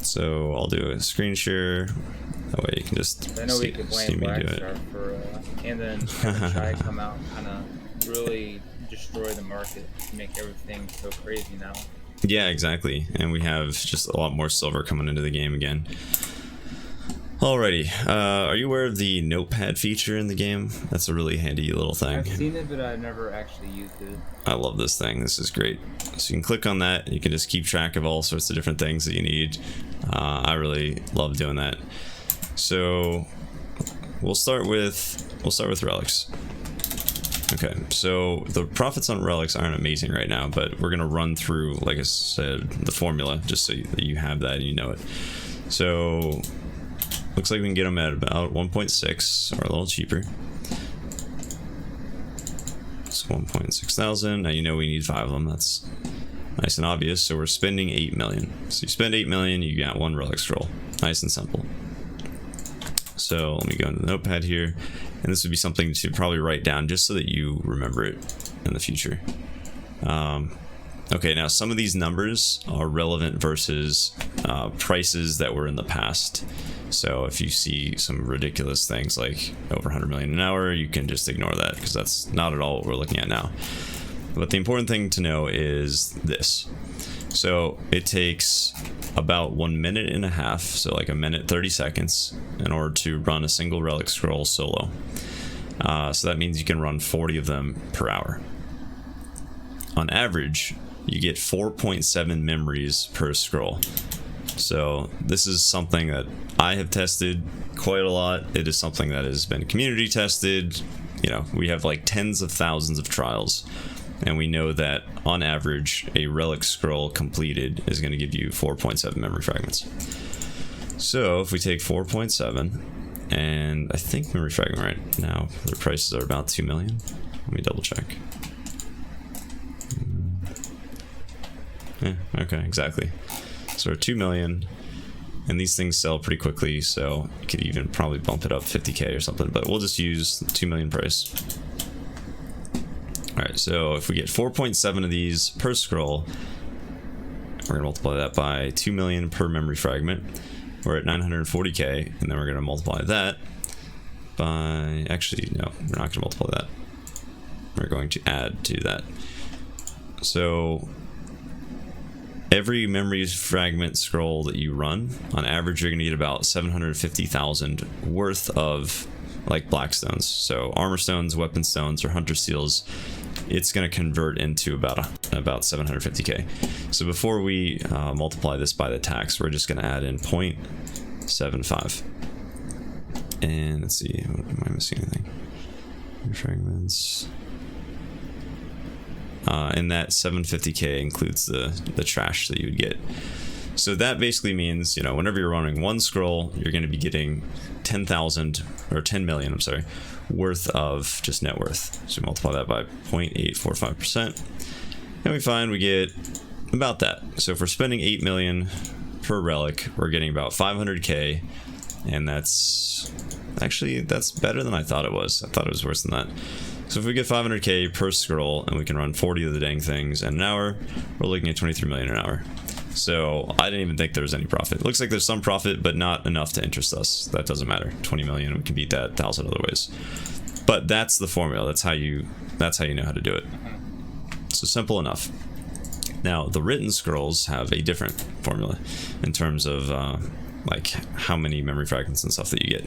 so I'll do a screen share. That way you can just I know we could blame Blackstar for and then Shy come out and kind of really destroy the market to make everything so crazy now. Yeah, exactly. And we have just a lot more silver coming into the game again. Alrighty, are you aware of the notepad feature in the game? That's a really handy little thing. I've seen it, but I've never actually used it. I love this thing. This is great. So you can click on that. You can just keep track of all sorts of different things that you need. I really love doing that. So we'll start with relics. Okay, so the profits on relics aren't amazing right now, but we're gonna run through, like I said, the formula just so that you have that and you know it. So looks like we can get them at about 1.6 or a little cheaper. It's 1.6 thousand. Now you know we need 5 of them. That's nice and obvious. So we're spending 8 million. So you spend 8 million, you got 1 relic scroll. Nice and simple. So let me go into the notepad here, and this would be something to probably write down just so that you remember it in the future. Okay, now some of these numbers are relevant versus prices that were in the past. So if you see some ridiculous things like over 100 million an hour, you can just ignore that because that's not at all what we're looking at now. But the important thing to know is this. So it takes about 1.5 minutes, so like 1 minute 30 seconds, in order to run a single relic scroll solo. So that means you can run 40 of them per hour. On average, you get 4.7 memories per scroll. So this is something that I have tested quite a lot. It is something that has been community tested. You know, we have like tens of thousands of trials. And we know that on average, a relic scroll completed is going to give you 4.7 memory fragments. So if we take 4.7, and I think memory fragment right now, their prices are about 2 million. Let me double check. Yeah, okay, exactly. So we're 2 million, and these things sell pretty quickly, so you could even probably bump it up 50k or something, but we'll just use the 2 million price. Alright, so if we get 4.7 of these per scroll, we're going to multiply that by 2 million per memory fragment. We're at 940k, and then we're going to multiply that by... Actually, no, we're not going to multiply that. We're going to add to that. So every memory fragment scroll that you run, on average, you're going to get about 750,000 worth of like black stones. So armor stones, weapon stones, or hunter seals. it's going to convert into about 750k. So before we multiply this by the tax, we're just going to add in 0.75. And let's see, am I missing anything? Fragments. And that 750k includes the trash that you would get. So that basically means, you know, whenever you're running one scroll, you're going to be getting 10,000 or 10 million, I'm sorry, worth of just net worth. So multiply that by 0.845%, and we find we get about that. So if we're spending 8 million per relic, we're getting about 500k, and that's better than I thought it was. I thought it was worse than that. So if we get 500k per scroll and we can run 40 of the dang things in an hour, we're looking at 23 million an hour. So I didn't even think there was any profit. It looks like there's some profit, but not enough to interest us. That doesn't matter. 20 million, we can beat that 1,000 other ways. But that's the formula. That's how you know how to do it. So simple enough. Now the written scrolls have a different formula in terms of like how many memory fragments and stuff that you get.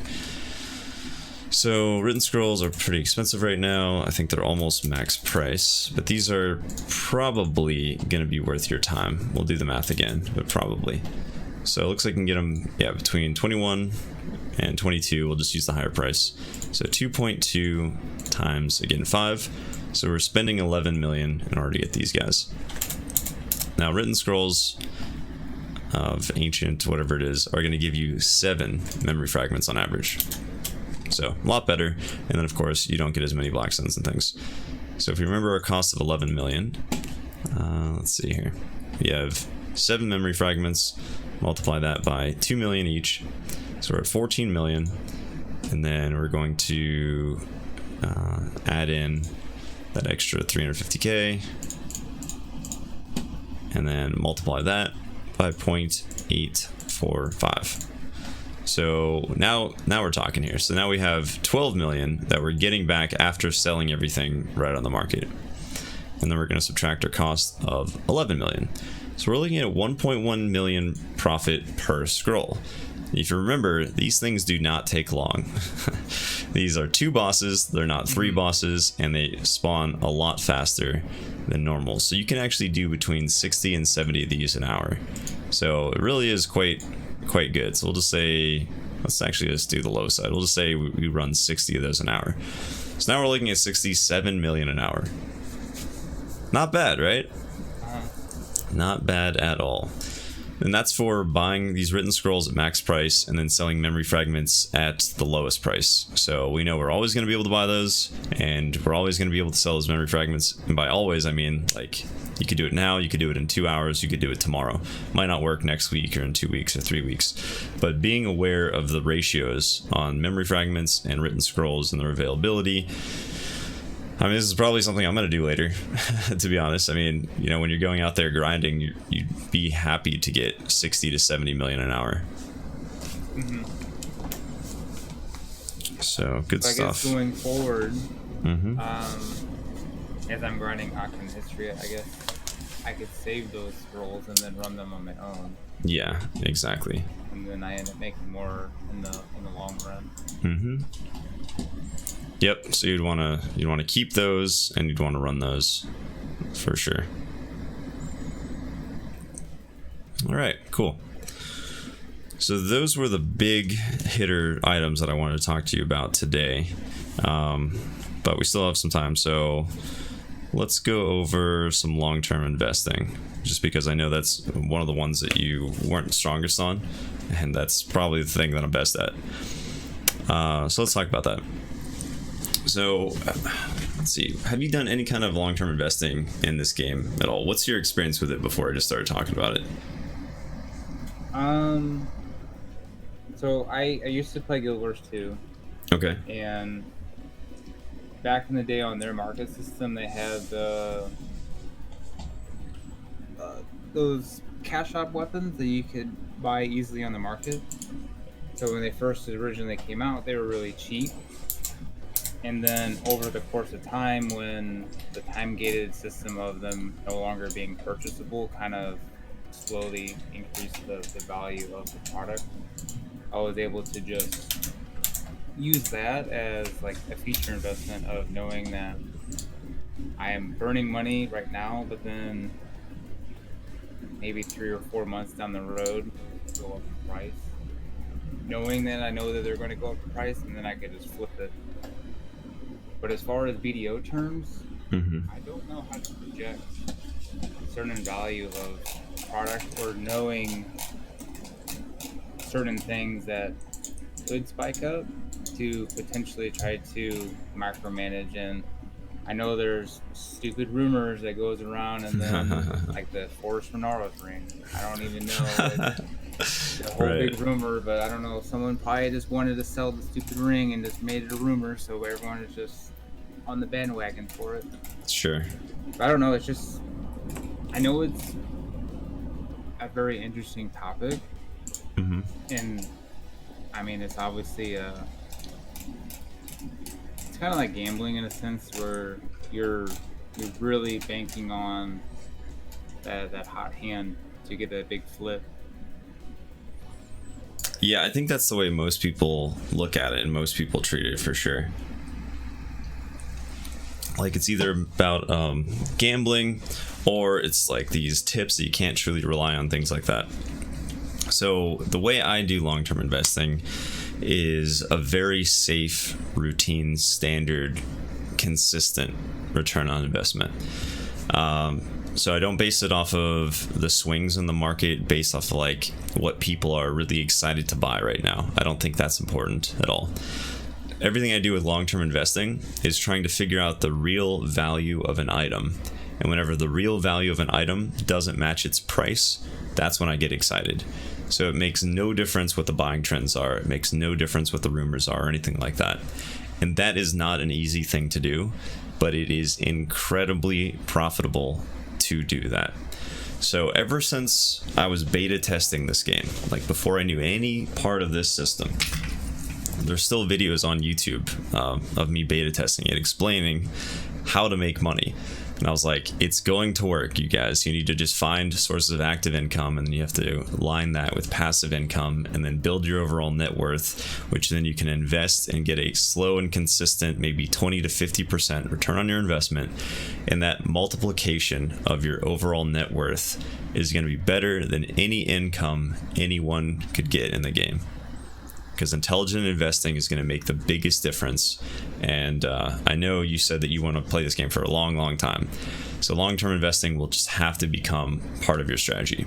So written scrolls are pretty expensive right now. I think they're almost max price, but these are probably going to be worth your time. We'll do the math again, but probably. So it looks like you can get them, yeah, between 21 and 22. We'll just use the higher price. So 2.2 times, again, 5. So we're spending 11 million in order to get these guys. Now written scrolls of ancient, whatever it is, are going to give you 7 memory fragments on average. So a lot better, and then of course you don't get as many black suns and things. So if you remember our cost of 11 million, let's see here, we have 7 memory fragments, multiply that by 2 million each, so we're at 14 million, and then we're going to add in that extra 350k, and then multiply that by 0.845. So now we're talking here. So now we have 12 million that we're getting back after selling everything right on the market. And then we're going to subtract our cost of 11 million. So we're looking at 1.1 million profit per scroll. If you remember, these things do not take long. These are 2 bosses, they're not 3 bosses, and they spawn a lot faster than normal. So you can actually do between 60 and 70 of these an hour. So it really is quite good. So we'll just say, let's actually just do the low side. We'll just say we run 60 of those an hour. So now we're looking at 67 million an hour. Not bad, right? Not bad at all. And that's for buying these written scrolls at max price and then selling memory fragments at the lowest price. So we know we're always going to be able to buy those, and we're always going to be able to sell those memory fragments. And by always, I mean, like, you could do it now, you could do it in 2 hours, you could do it tomorrow. Might not work next week or in 2 weeks or 3 weeks. But being aware of the ratios on memory fragments and written scrolls and their availability, I mean, this is probably something I'm going to do later, to be honest. I mean, you know, when you're going out there grinding, you'd be happy to get 60 to 70 million an hour. Mm-hmm. So, good stuff. I guess going forward, as I'm grinding Alchemy history, I guess I could save those scrolls and then run them on my own. Yeah, exactly. And then I end up making more in the long run. Mm-hmm. Yep, so you'd want to keep those, and you'd want to run those for sure. All right, cool. So those were the big hitter items that I wanted to talk to you about today, but we still have some time, so let's go over some long-term investing, just because I know that's one of the ones that you weren't strongest on, and that's probably the thing that I'm best at. So let's talk about that. So, let's see. Have you done any kind of long-term investing in this game at all? What's your experience with it before I just started talking about it? So I used to play Guild Wars 2. Okay. And back in the day on their market system, they had those cash shop weapons that you could buy easily on the market. So when they first originally came out, they were really cheap. And then over the course of time, when the time-gated system of them no longer being purchasable kind of slowly increased the value of the product, I was able to just use that as like a feature investment of knowing that I am burning money right now, but then maybe 3 or 4 months down the road, go up in price. Knowing that I know that they're going to go up in price, and then I could just flip it. But as far as BDO terms, I don't know how to project a certain value of product or knowing certain things that could spike up to potentially try to micromanage. And I know there's stupid rumors that goes around, and then like the Forest Renara's ring. I don't even know. It's a whole big rumor, but I don't know. Someone probably just wanted to sell the stupid ring and just made it a rumor, so everyone is just on the bandwagon for it. Sure. But I don't know. It's just, I know it's a very interesting topic, and I mean, it's obviously it's kind of like gambling in a sense, where you're really banking on that hot hand to get a big flip. Yeah, I think that's the way most people look at it and most people treat it, for sure. Like, it's either about gambling, or it's like these tips that you can't truly rely on, things like that. So the way I do long-term investing is a very safe, routine, standard, consistent return on investment. So I don't base it off of the swings in the market, based off of like what people are really excited to buy right now. I don't think that's important at all. Everything I do with long-term investing is trying to figure out the real value of an item. And whenever the real value of an item doesn't match its price, that's when I get excited. So it makes no difference what the buying trends are. It makes no difference what the rumors are or anything like that. And that is not an easy thing to do, but it is incredibly profitable to do that. So ever since I was beta testing this game, like before I knew any part of this system, there's still videos on YouTube of me beta testing it, explaining how to make money. And I was like, it's going to work, you guys. You need to just find sources of active income, and then you have to line that with passive income, and then build your overall net worth, which then you can invest and get a slow and consistent, maybe 20 to 50% return on your investment. And that multiplication of your overall net worth is going to be better than any income anyone could get in the game. Because intelligent investing is going to make the biggest difference. And I know you said that you want to play this game for a long, long time. So long-term investing will just have to become part of your strategy.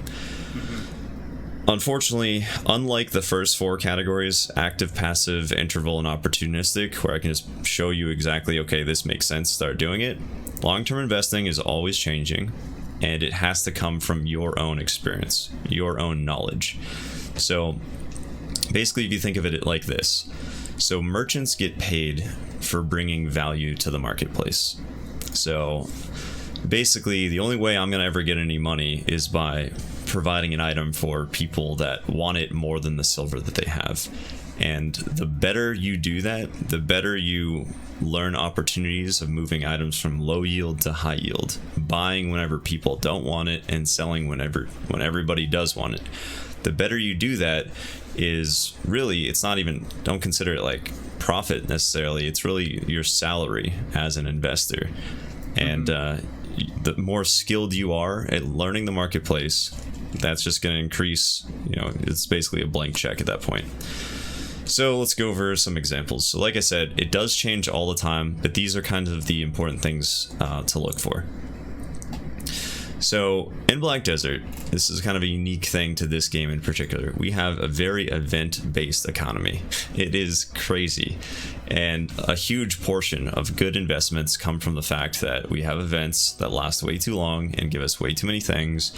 Unfortunately, unlike the first four categories, active, passive, interval, and opportunistic, where I can just show you exactly, okay, this makes sense, start doing it, long-term investing is always changing, and it has to come from your own experience, your own knowledge. So basically, if you think of it like this, so merchants get paid for bringing value to the marketplace. So basically, the only way I'm going to ever get any money is by providing an item for people that want it more than the silver that they have. And the better you do that, the better you learn opportunities of moving items from low yield to high yield, buying whenever people don't want it and selling when everybody does want it. The better you do that is really, it's not even, don't consider it like profit necessarily. It's really your salary as an investor. And the more skilled you are at learning the marketplace, that's just going to increase, it's basically a blank check at that point. So let's go over some examples. So like I said, it does change all the time, but these are kind of the important things to look for. So in Black Desert, this is kind of a unique thing to this game in particular. We have a very event-based economy. It is crazy. And a huge portion of good investments come from the fact that we have events that last way too long and give us way too many things.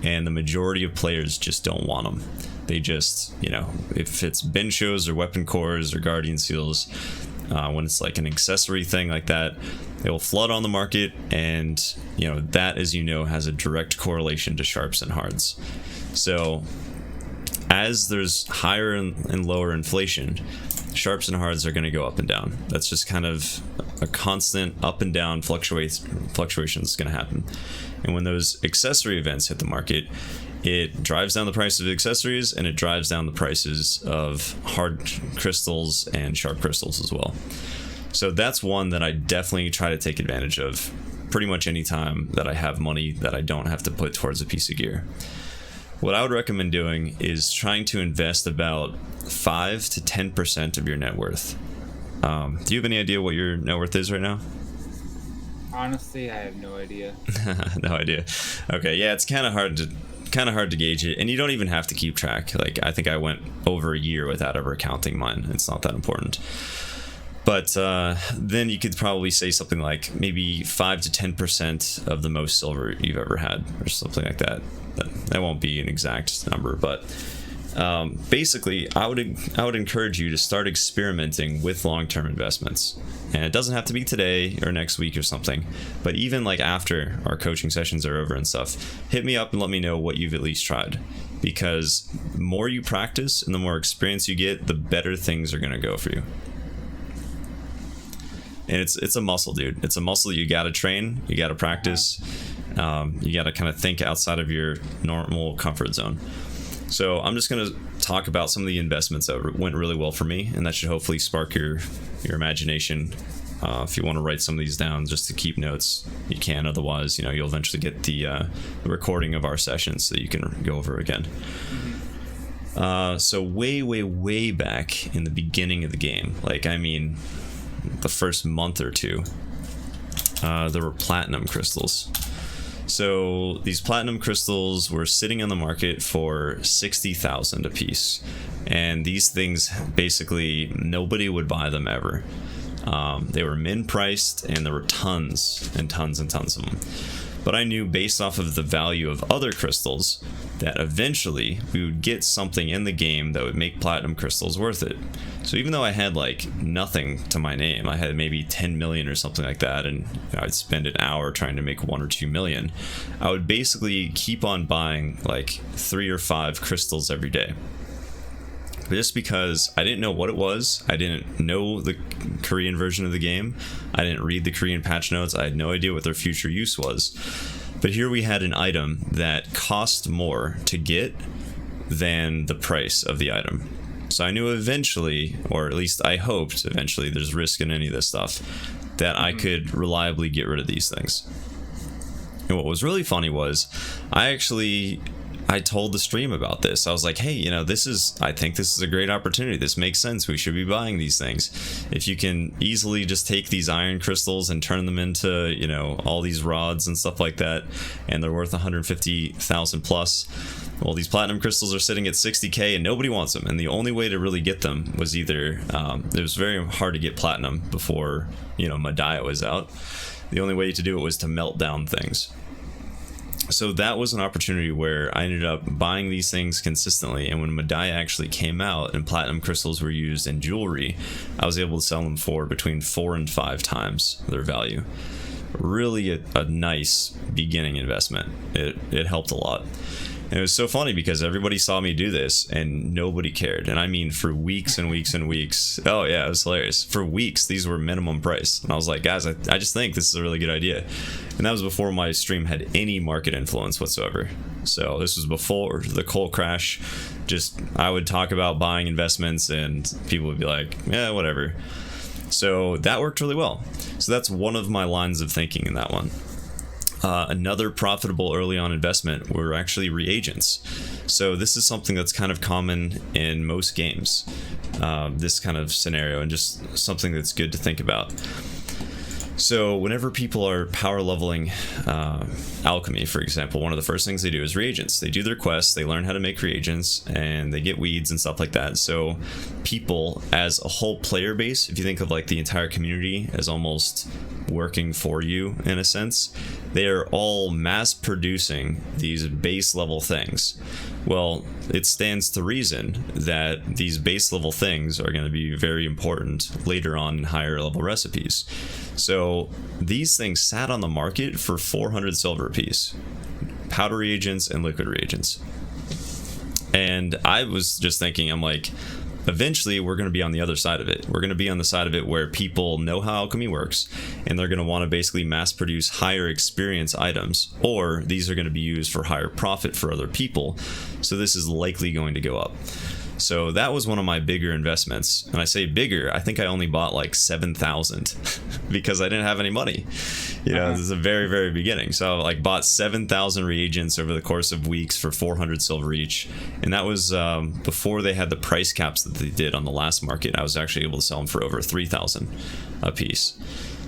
And the majority of players just don't want them. They just, if it's bin shows or weapon cores or guardian seals, when it's like an accessory thing like that, they will flood on the market, and that, as has a direct correlation to sharps and hards. So as there's higher and lower inflation, sharps and hards are going to go up and down. That's just kind of a constant up and down fluctuation is going to happen. And when those accessory events hit the market, it drives down the price of accessories, and it drives down the prices of hard crystals and sharp crystals as well. So that's one that I definitely try to take advantage of pretty much any time that I have money that I don't have to put towards a piece of gear. What I would recommend doing is trying to invest about 5 to 10% of your net worth. Do you have any idea what your net worth is right now? Honestly, I have no idea. No idea. Okay, yeah, it's kind of hard to gauge it, and you don't even have to keep track. Like, I think I went over a year without ever counting mine. It's not that important. But then you could probably say something like maybe 5 to 10% of the most silver you've ever had, or something like that. That won't be an exact number, but basically, I would encourage you to start experimenting with long-term investments. And it doesn't have to be today or next week or something, but even like after our coaching sessions are over and stuff, hit me up and let me know what you've at least tried. Because the more you practice and the more experience you get, the better things are going to go for you. And it's a muscle, dude. It's a muscle you got to train, you got to practice, you got to kind of think outside of your normal comfort zone. So I'm just going to talk about some of the investments that went really well for me, and that should hopefully spark your imagination. If you want to write some of these down just to keep notes, you can. Otherwise, you'll eventually get the recording of our sessions so that you can go over again. So way back in the beginning of the game, the first month or two, there were platinum crystals. So these platinum crystals were sitting on the market for 60,000 a piece, and these things, basically nobody would buy them ever. They were min priced, and there were tons and tons and tons of them. But I knew, based off of the value of other crystals, that eventually we would get something in the game that would make platinum crystals worth it. So even though I had nothing to my name, I had maybe 10 million or something like that, and I'd spend an hour trying to make 1 or 2 million, I would basically keep on buying 3 or 5 crystals every day. Just because I didn't know what it was, I didn't know the Korean version of the game, I didn't read the Korean patch notes, I had no idea what their future use was. But here we had an item that cost more to get than the price of the item. So I knew eventually, or at least I hoped eventually, there's risk in any of this stuff, that I could reliably get rid of these things. And what was really funny was, I told the stream about this. I was like, hey, I think this is a great opportunity. This makes sense. We should be buying these things. If you can easily just take these iron crystals and turn them into, all these rods and stuff like that, and they're worth 150,000 plus. Well, these platinum crystals are sitting at 60k and nobody wants them. And the only way to really get them was either, it was very hard to get platinum before, Medaya was out. The only way to do it was to melt down things. So that was an opportunity where I ended up buying these things consistently, and when Medaya actually came out and platinum crystals were used in jewelry, I was able to sell them for between 4 and 5 times their value. Really a nice beginning investment. It helped a lot. And it was so funny because everybody saw me do this and nobody cared. And I mean, for weeks and weeks and weeks. Oh yeah, it was hilarious. For weeks, these were minimum price. And I was like, guys, I just think this is a really good idea. And that was before my stream had any market influence whatsoever. So this was before the coal crash. Just, I would talk about buying investments and people would be like, yeah, whatever. So that worked really well. So that's one of my lines of thinking in that one. Another profitable early on investment were actually reagents. So this is something that's kind of common in most games, this kind of scenario, and just something that's good to think about. So whenever people are power leveling Alchemy, for example, one of the first things they do is reagents. They do their quests, they learn how to make reagents, and they get weeds and stuff like that. So people, as a whole player base, if you think of the entire community as almost working for you in a sense, they are all mass producing these base level things. Well, it stands to reason that these base level things are going to be very important later on in higher level recipes. So these things sat on the market for 400 silver a piece, powder reagents and liquid reagents. And I was just thinking, I'm like, eventually we're going to be on the other side of it. We're going to be on the side of it where people know how alchemy works, and they're going to want to basically mass produce higher experience items, or these are going to be used for higher profit for other people. So this is likely going to go up. So that was one of my bigger investments. And I say bigger, I think I only bought like 7,000 because I didn't have any money. This is the very, very beginning. So I like bought 7,000 reagents over the course of weeks for 400 silver each. And that was before they had the price caps that they did on the last market. I was actually able to sell them for over 3,000 a piece.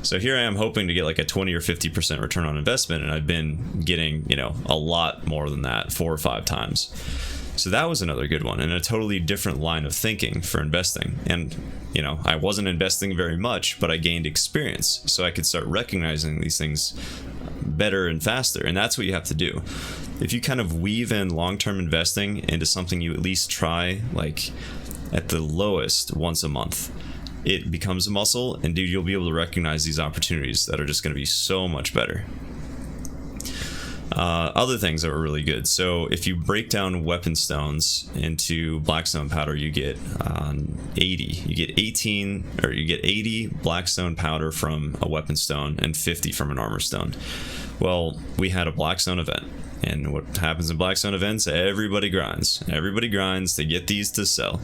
So here I am hoping to get like a 20 or 50% return on investment, and I've been getting, a lot more than that, 4 or 5 times. So that was another good one, and a totally different line of thinking for investing. And, I wasn't investing very much, but I gained experience, so I could start recognizing these things better and faster. And that's what you have to do. If you kind of weave in long-term investing into something you at least try, like at the lowest once a month, it becomes a muscle, and dude, you'll be able to recognize these opportunities that are just going to be so much better. Other things that were really good. So if you break down weapon stones into blackstone powder, you get 80. You get 80 blackstone powder from a weapon stone and 50 from an armor stone. Well, we had a blackstone event. And what happens in blackstone events, everybody grinds. Everybody grinds to get these to sell.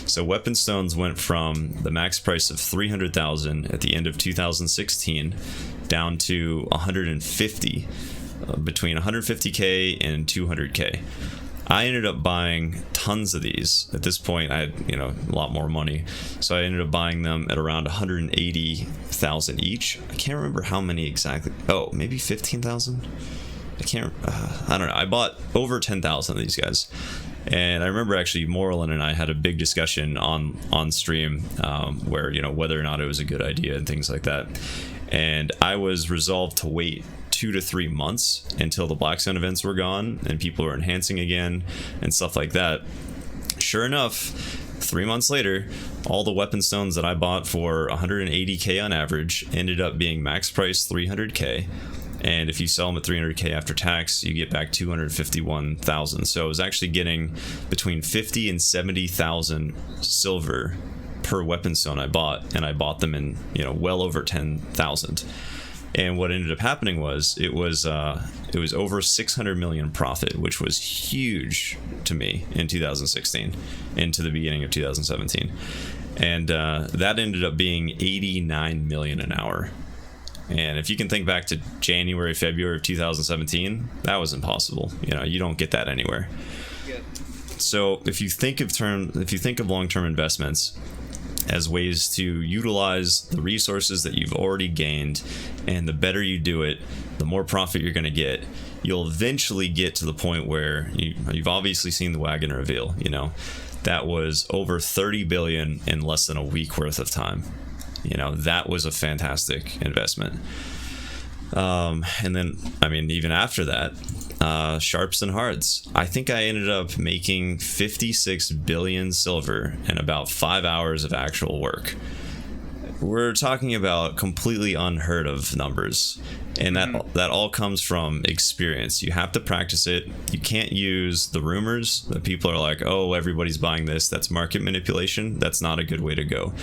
So weapon stones went from the max price of 300,000 at the end of 2016 down to 150, between 150k and 200k. I ended up buying tons of these. At this point, I had a lot more money, so I ended up buying them at around 180,000 each. I can't remember how many exactly. Oh, maybe 15,000. I don't know. I bought over 10,000 of these guys. And I remember actually Morlin and I had a big discussion on stream where, whether or not it was a good idea and things like that. And I was resolved to wait 2 to 3 months until the blackstone events were gone and people were enhancing again and stuff like that. Sure enough, 3 months later, all the weapon stones that I bought for 180k on average ended up being max price 300k. And if you sell them at 300k after tax, you get back 251,000. So I was actually getting between 50 and 70,000 silver per weapon stone I bought, and I bought them in well over 10,000. And what ended up happening was it was over 600 million profit, which was huge to me in 2016 into the beginning of 2017. And that ended up being 89 million an hour. And if you can think back to January, February of 2017, that was impossible. You don't get that anywhere. Yeah. So if you think of long-term investments as ways to utilize the resources that you've already gained, and the better you do it, the more profit you're going to get, you'll eventually get to the point where you've obviously seen the wagon reveal. That was over 30 billion in less than a week worth of time. That was a fantastic investment. And then, even after that, sharps and hards. I think I ended up making 56 billion silver in about 5 hours of actual work. We're talking about completely unheard of numbers. And that all comes from experience. You have to practice it. You can't use the rumors that people are like, oh, everybody's buying this. That's market manipulation. That's not a good way to go.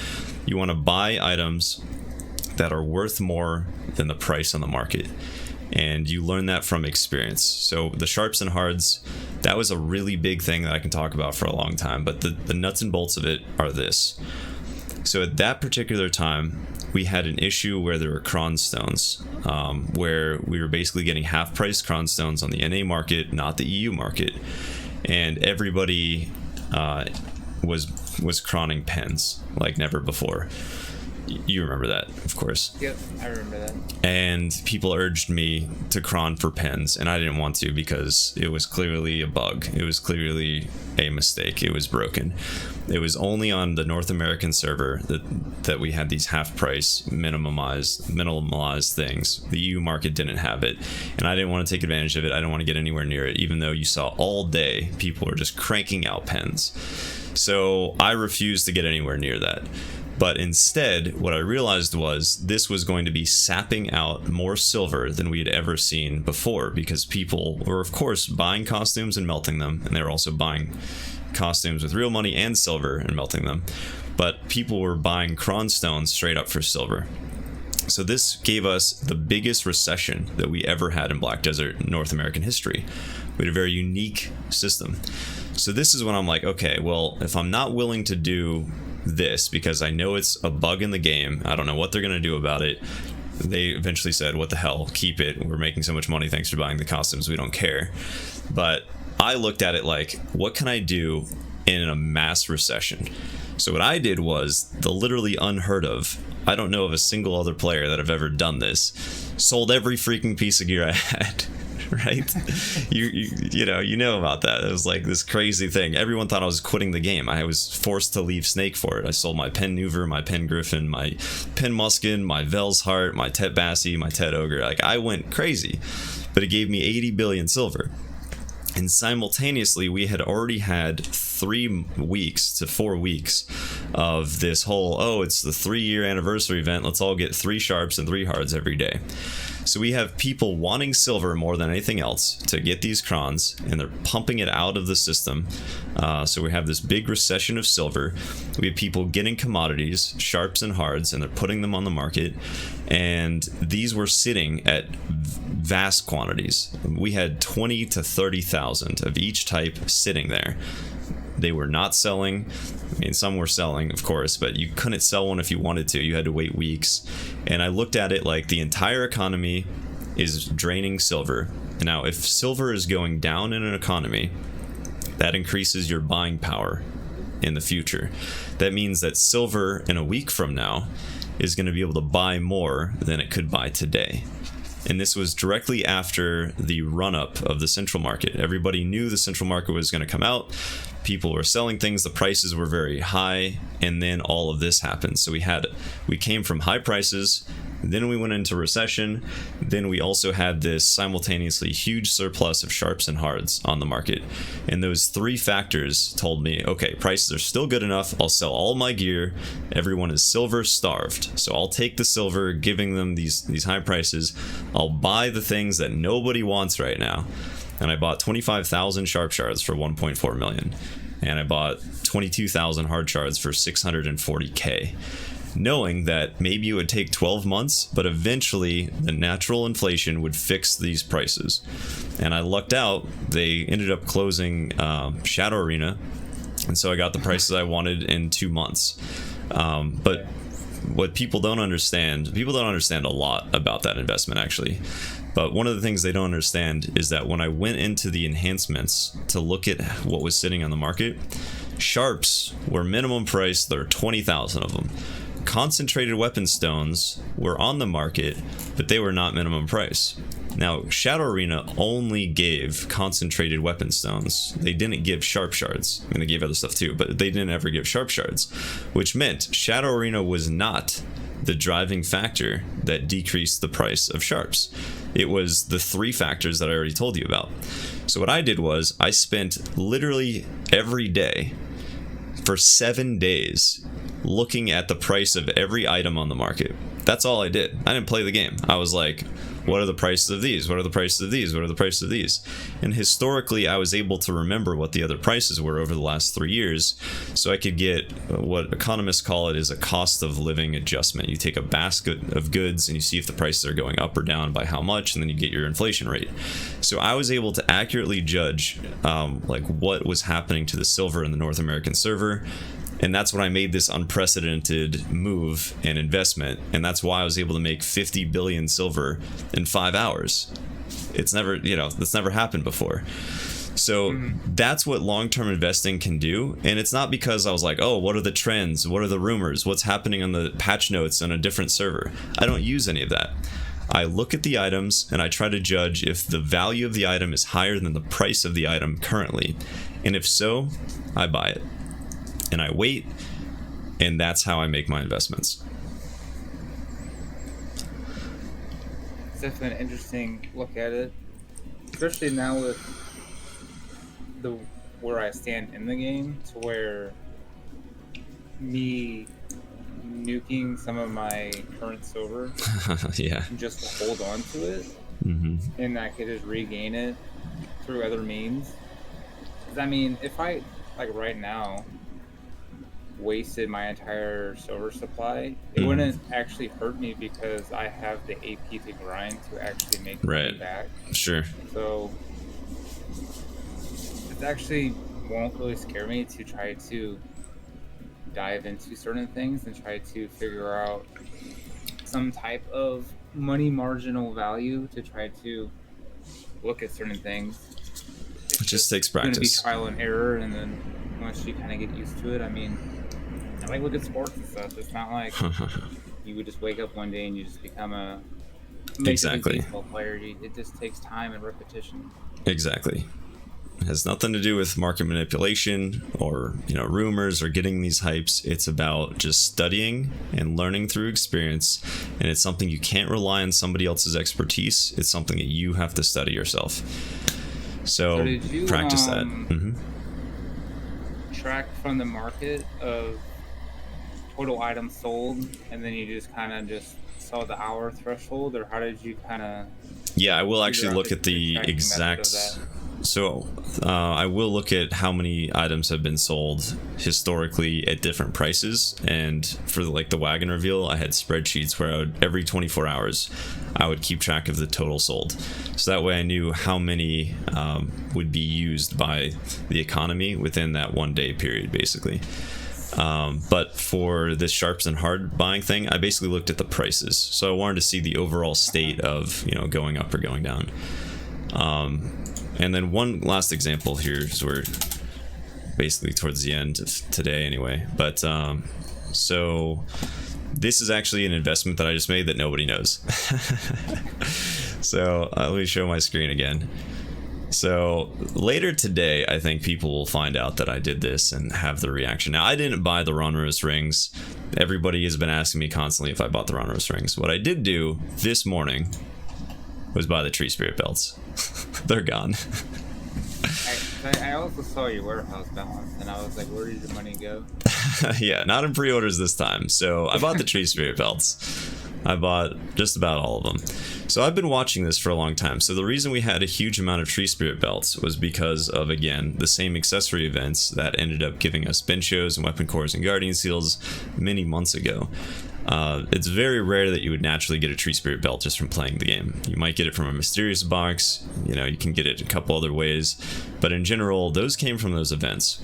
You want to buy items that are worth more than the price on the market. And you learn that from experience. So the sharps and hards, that was a really big thing that I can talk about for a long time. But the nuts and bolts of it are this. So at that particular time, we had an issue where there were cron stones, where we were basically getting half-price cron stones on the NA market, not the EU market, and everybody was cronning pens like never before. You remember that, of course. Yep, I remember that. And people urged me to cron for pens, and I didn't want to because it was clearly a bug. It was clearly a mistake. It was broken. It was only on the North American server that we had these half-price minimalized things. The EU market didn't have it, and I didn't want to take advantage of it. I didn't want to get anywhere near it, even though you saw all day people were just cranking out pens. So I refused to get anywhere near that. But instead, what I realized was this was going to be sapping out more silver than we had ever seen before, because people were, of course, buying costumes and melting them, and they were also buying costumes with real money and silver and melting them. But people were buying cron stones straight up for silver. So this gave us the biggest recession that we ever had in Black Desert North American history. We had a very unique system. So this is when I'm like, okay, well, if I'm not willing to do this because I know it's a bug in the game, I don't know what they're going to do about it. They eventually said, what the hell, keep it. We're making so much money. Thanks for buying the costumes. We don't care. But I looked at it like, what can I do in a mass recession? So what I did was the literally unheard of. I don't know of a single other player that have ever done this. Sold every freaking piece of gear I had. Right? You know about that. It was like this crazy thing. Everyone thought I was quitting the game. I was forced to leave Snake for it. I sold my Pen Nuver, my Pen Griffin, my Pen Muskin, my Vel's Heart, my Tet Bassi, my Tet Ogre. Like, I went crazy. But it gave me 80 billion silver. And simultaneously, we had already had 3 weeks to 4 weeks of this whole, it's the 3-year anniversary event. Let's all get 3 sharps and 3 hards every day. So we have people wanting silver more than anything else to get these crons, and they're pumping it out of the system. So we have this big recession of silver. We have people getting commodities, sharps and hards, and they're putting them on the market. And these were sitting at vast quantities. We had 20 to 30,000 of each type sitting there. They were not selling. I mean, some were selling, of course, but you couldn't sell one if you wanted to. You had to wait weeks. And I looked at it like the entire economy is draining silver. Now, if silver is going down in an economy, that increases your buying power in the future. That means that silver in a week from now is going to be able to buy more than it could buy today. And this was directly after the run-up of the central market. Everybody knew the central market was going to come out. People were selling things, the prices were very high, and then all of this happened. So we came from high prices, then we went into recession, then we also had this simultaneously huge surplus of sharps and hards on the market. And those 3 factors told me, okay, prices are still good enough, I'll sell all my gear, everyone is silver starved. So I'll take the silver, giving them these high prices, I'll buy the things that nobody wants right now. And I bought 25,000 sharp shards for 1.4 million. And I bought 22,000 hard shards for 640k. Knowing that maybe it would take 12 months, but eventually the natural inflation would fix these prices. And I lucked out. They ended up closing Shadow Arena. And so I got the prices I wanted in 2 months. But what people don't understand a lot about that investment, actually. But one of the things they don't understand is that when I went into the enhancements to look at what was sitting on the market, sharps were minimum price. There are 20,000 of them. Concentrated weapon stones were on the market, but they were not minimum price. Now, Shadow Arena only gave concentrated weapon stones. They didn't give sharp shards. I mean, they gave other stuff too, but they didn't ever give sharp shards, which meant Shadow Arena was not the driving factor that decreased the price of sharps. It was the 3 factors that I already told you about. So what I did was I spent literally every day for 7 days looking at the price of every item on the market. That's all I did. I didn't play the game. I was like, what are the prices of these? What are the prices of these? What are the prices of these? And historically, I was able to remember what the other prices were over the last 3 years. So I could get what economists call it is a cost of living adjustment. You take a basket of goods and you see if the prices are going up or down by how much, and then you get your inflation rate. So I was able to accurately judge like what was happening to the silver in the North American server. And that's when I made this unprecedented move and investment. And that's why I was able to make 50 billion silver in 5 hours. It's never, that's never happened before. So that's what long-term investing can do. And it's not because I was like, oh, what are the trends? What are the rumors? What's happening on the patch notes on a different server? I don't use any of that. I look at the items and I try to judge if the value of the item is higher than the price of the item currently. And if so, I buy it. And I wait, and that's how I make my investments. It's definitely an interesting look at it, especially now with where I stand in the game, to where me nuking some of my current silver, yeah, and just hold on to it, and I could just regain it through other means. 'Cause I mean, if I right now wasted my entire silver supply, it wouldn't actually hurt me because I have the AP to grind to actually make money back. Sure. So it's actually won't really scare me to try to dive into certain things and try to figure out some type of money marginal value to try to look at certain things. It just takes It's going to be practice. trial and error, and then once you kind of get used to it, I mean, I like look at sports and stuff. It's not like you would just wake up one day and you just become a Major League Baseball player. It just takes time and repetition. Exactly. It has nothing to do with market manipulation or, rumors or getting these hypes. It's about just studying and learning through experience, and it's something you can't rely on somebody else's expertise. It's something that you have to study yourself. So did you, practice that. Track from the market of total items sold, and then you just kind of just saw the hour threshold, or how did you kind of? Yeah, I will actually look at the exact. So I will look at how many items have been sold historically at different prices, and for the wagon reveal, I had spreadsheets where every 24 hours I would keep track of the total sold, so that way I knew how many would be used by the economy within that 1 day period, basically. But for this sharps and hard buying thing, I basically looked at the prices, so I wanted to see the overall state of going up or going down. And then one last example here is we're basically towards the end of today anyway. But so this is actually an investment that I just made that nobody knows. So let me show my screen again. So later today, I think people will find out that I did this and have the reaction. Now, I didn't buy the Ronros rings. Everybody has been asking me constantly if I bought the Ronros rings. What I did do this morning was buy the tree spirit belts. They're gone. I also saw your warehouse balance, and I was like, where did your money go? Yeah, not in pre-orders this time. So I bought the tree spirit belts. I bought just about all of them. So I've been watching this for a long time. So the reason we had a huge amount of tree spirit belts was because of, again, the same accessory events that ended up giving us bench shows and weapon cores and guardian seals many months ago. It's very rare that you would naturally get a tree spirit belt just from playing the game. You might get it from a mysterious box, you can get it a couple other ways, but in general, those came from those events.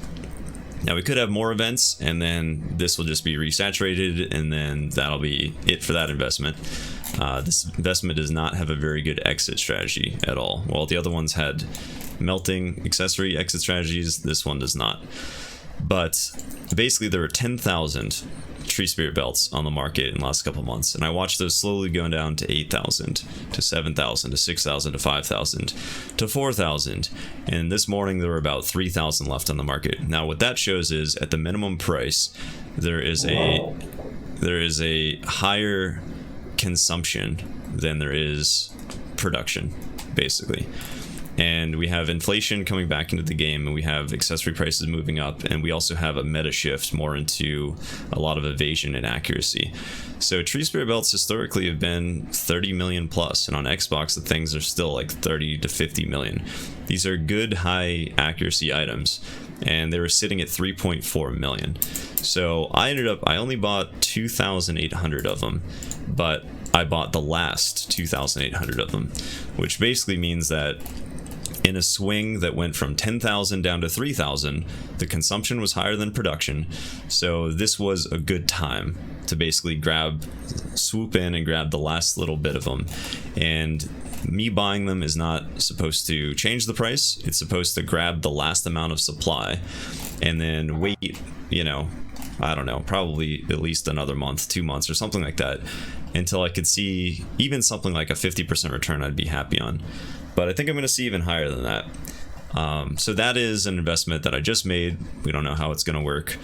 Now, we could have more events, and then this will just be resaturated, and then that'll be it for that investment. This investment does not have a very good exit strategy at all. While the other ones had melting accessory exit strategies, this one does not. But basically, there were 10,000 tree spirit belts on the market in the last couple months, and I watched those slowly going down to 8,000 to 7,000 to 6,000 to 5,000 to 4,000, and this morning there were about 3,000 left on the market. Now what that shows is at the minimum price there is a higher consumption than there is production, basically. And we have inflation coming back into the game, and we have accessory prices moving up, and we also have a meta shift more into a lot of evasion and accuracy. So tree spirit belts historically have been 30 million plus, and on Xbox the things are still like 30 to 50 million. These are good high accuracy items, and they were sitting at 3.4 million. So I only bought 2,800 of them, but I bought the last 2,800 of them, which basically means that in a swing that went from 10,000 down to 3,000, the consumption was higher than production. So this was a good time to basically swoop in and grab the last little bit of them. And me buying them is not supposed to change the price. It's supposed to grab the last amount of supply and then wait, I don't know, probably at least another month, 2 months or something like that, until I could see even something like a 50% return I'd be happy on. But I think I'm going to see even higher than that. So that is an investment that I just made. We don't know how it's going to work,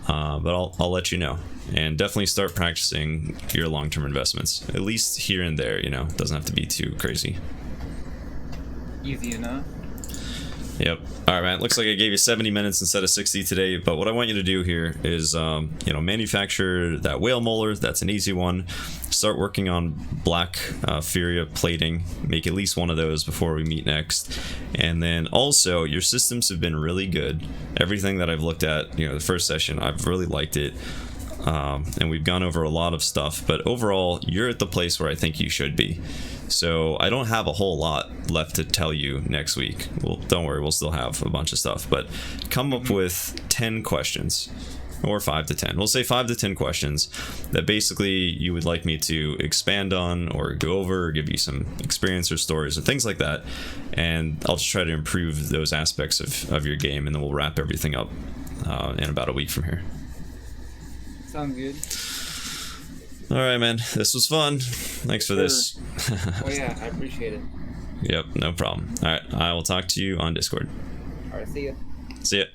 but I'll let you know. And definitely start practicing your long-term investments, at least here and there. It doesn't have to be too crazy. Easy enough. Yep. All right, man. Looks like I gave you 70 minutes instead of 60 today. But what I want you to do here is, manufacture that whale molar. That's an easy one. Start working on black Furia plating. Make at least one of those before we meet next. And then also, your systems have been really good. Everything that I've looked at, the first session, I've really liked it. and we've gone over a lot of stuff, but overall, you're at the place where I think you should be. So I don't have a whole lot left to tell you next week. Well, don't worry, we'll still have a bunch of stuff, but come up with 10 questions. Or 5 to 10. We'll say 5 to 10 questions that basically you would like me to expand on or go over or give you some experience or stories or things like that. And I'll just try to improve those aspects of your game, and then we'll wrap everything up in about a week from here. Sounds good. All right, man. This was fun. Thanks for this. Oh, yeah. I appreciate it. Yep, no problem. All right. I will talk to you on Discord. All right. See ya. See ya.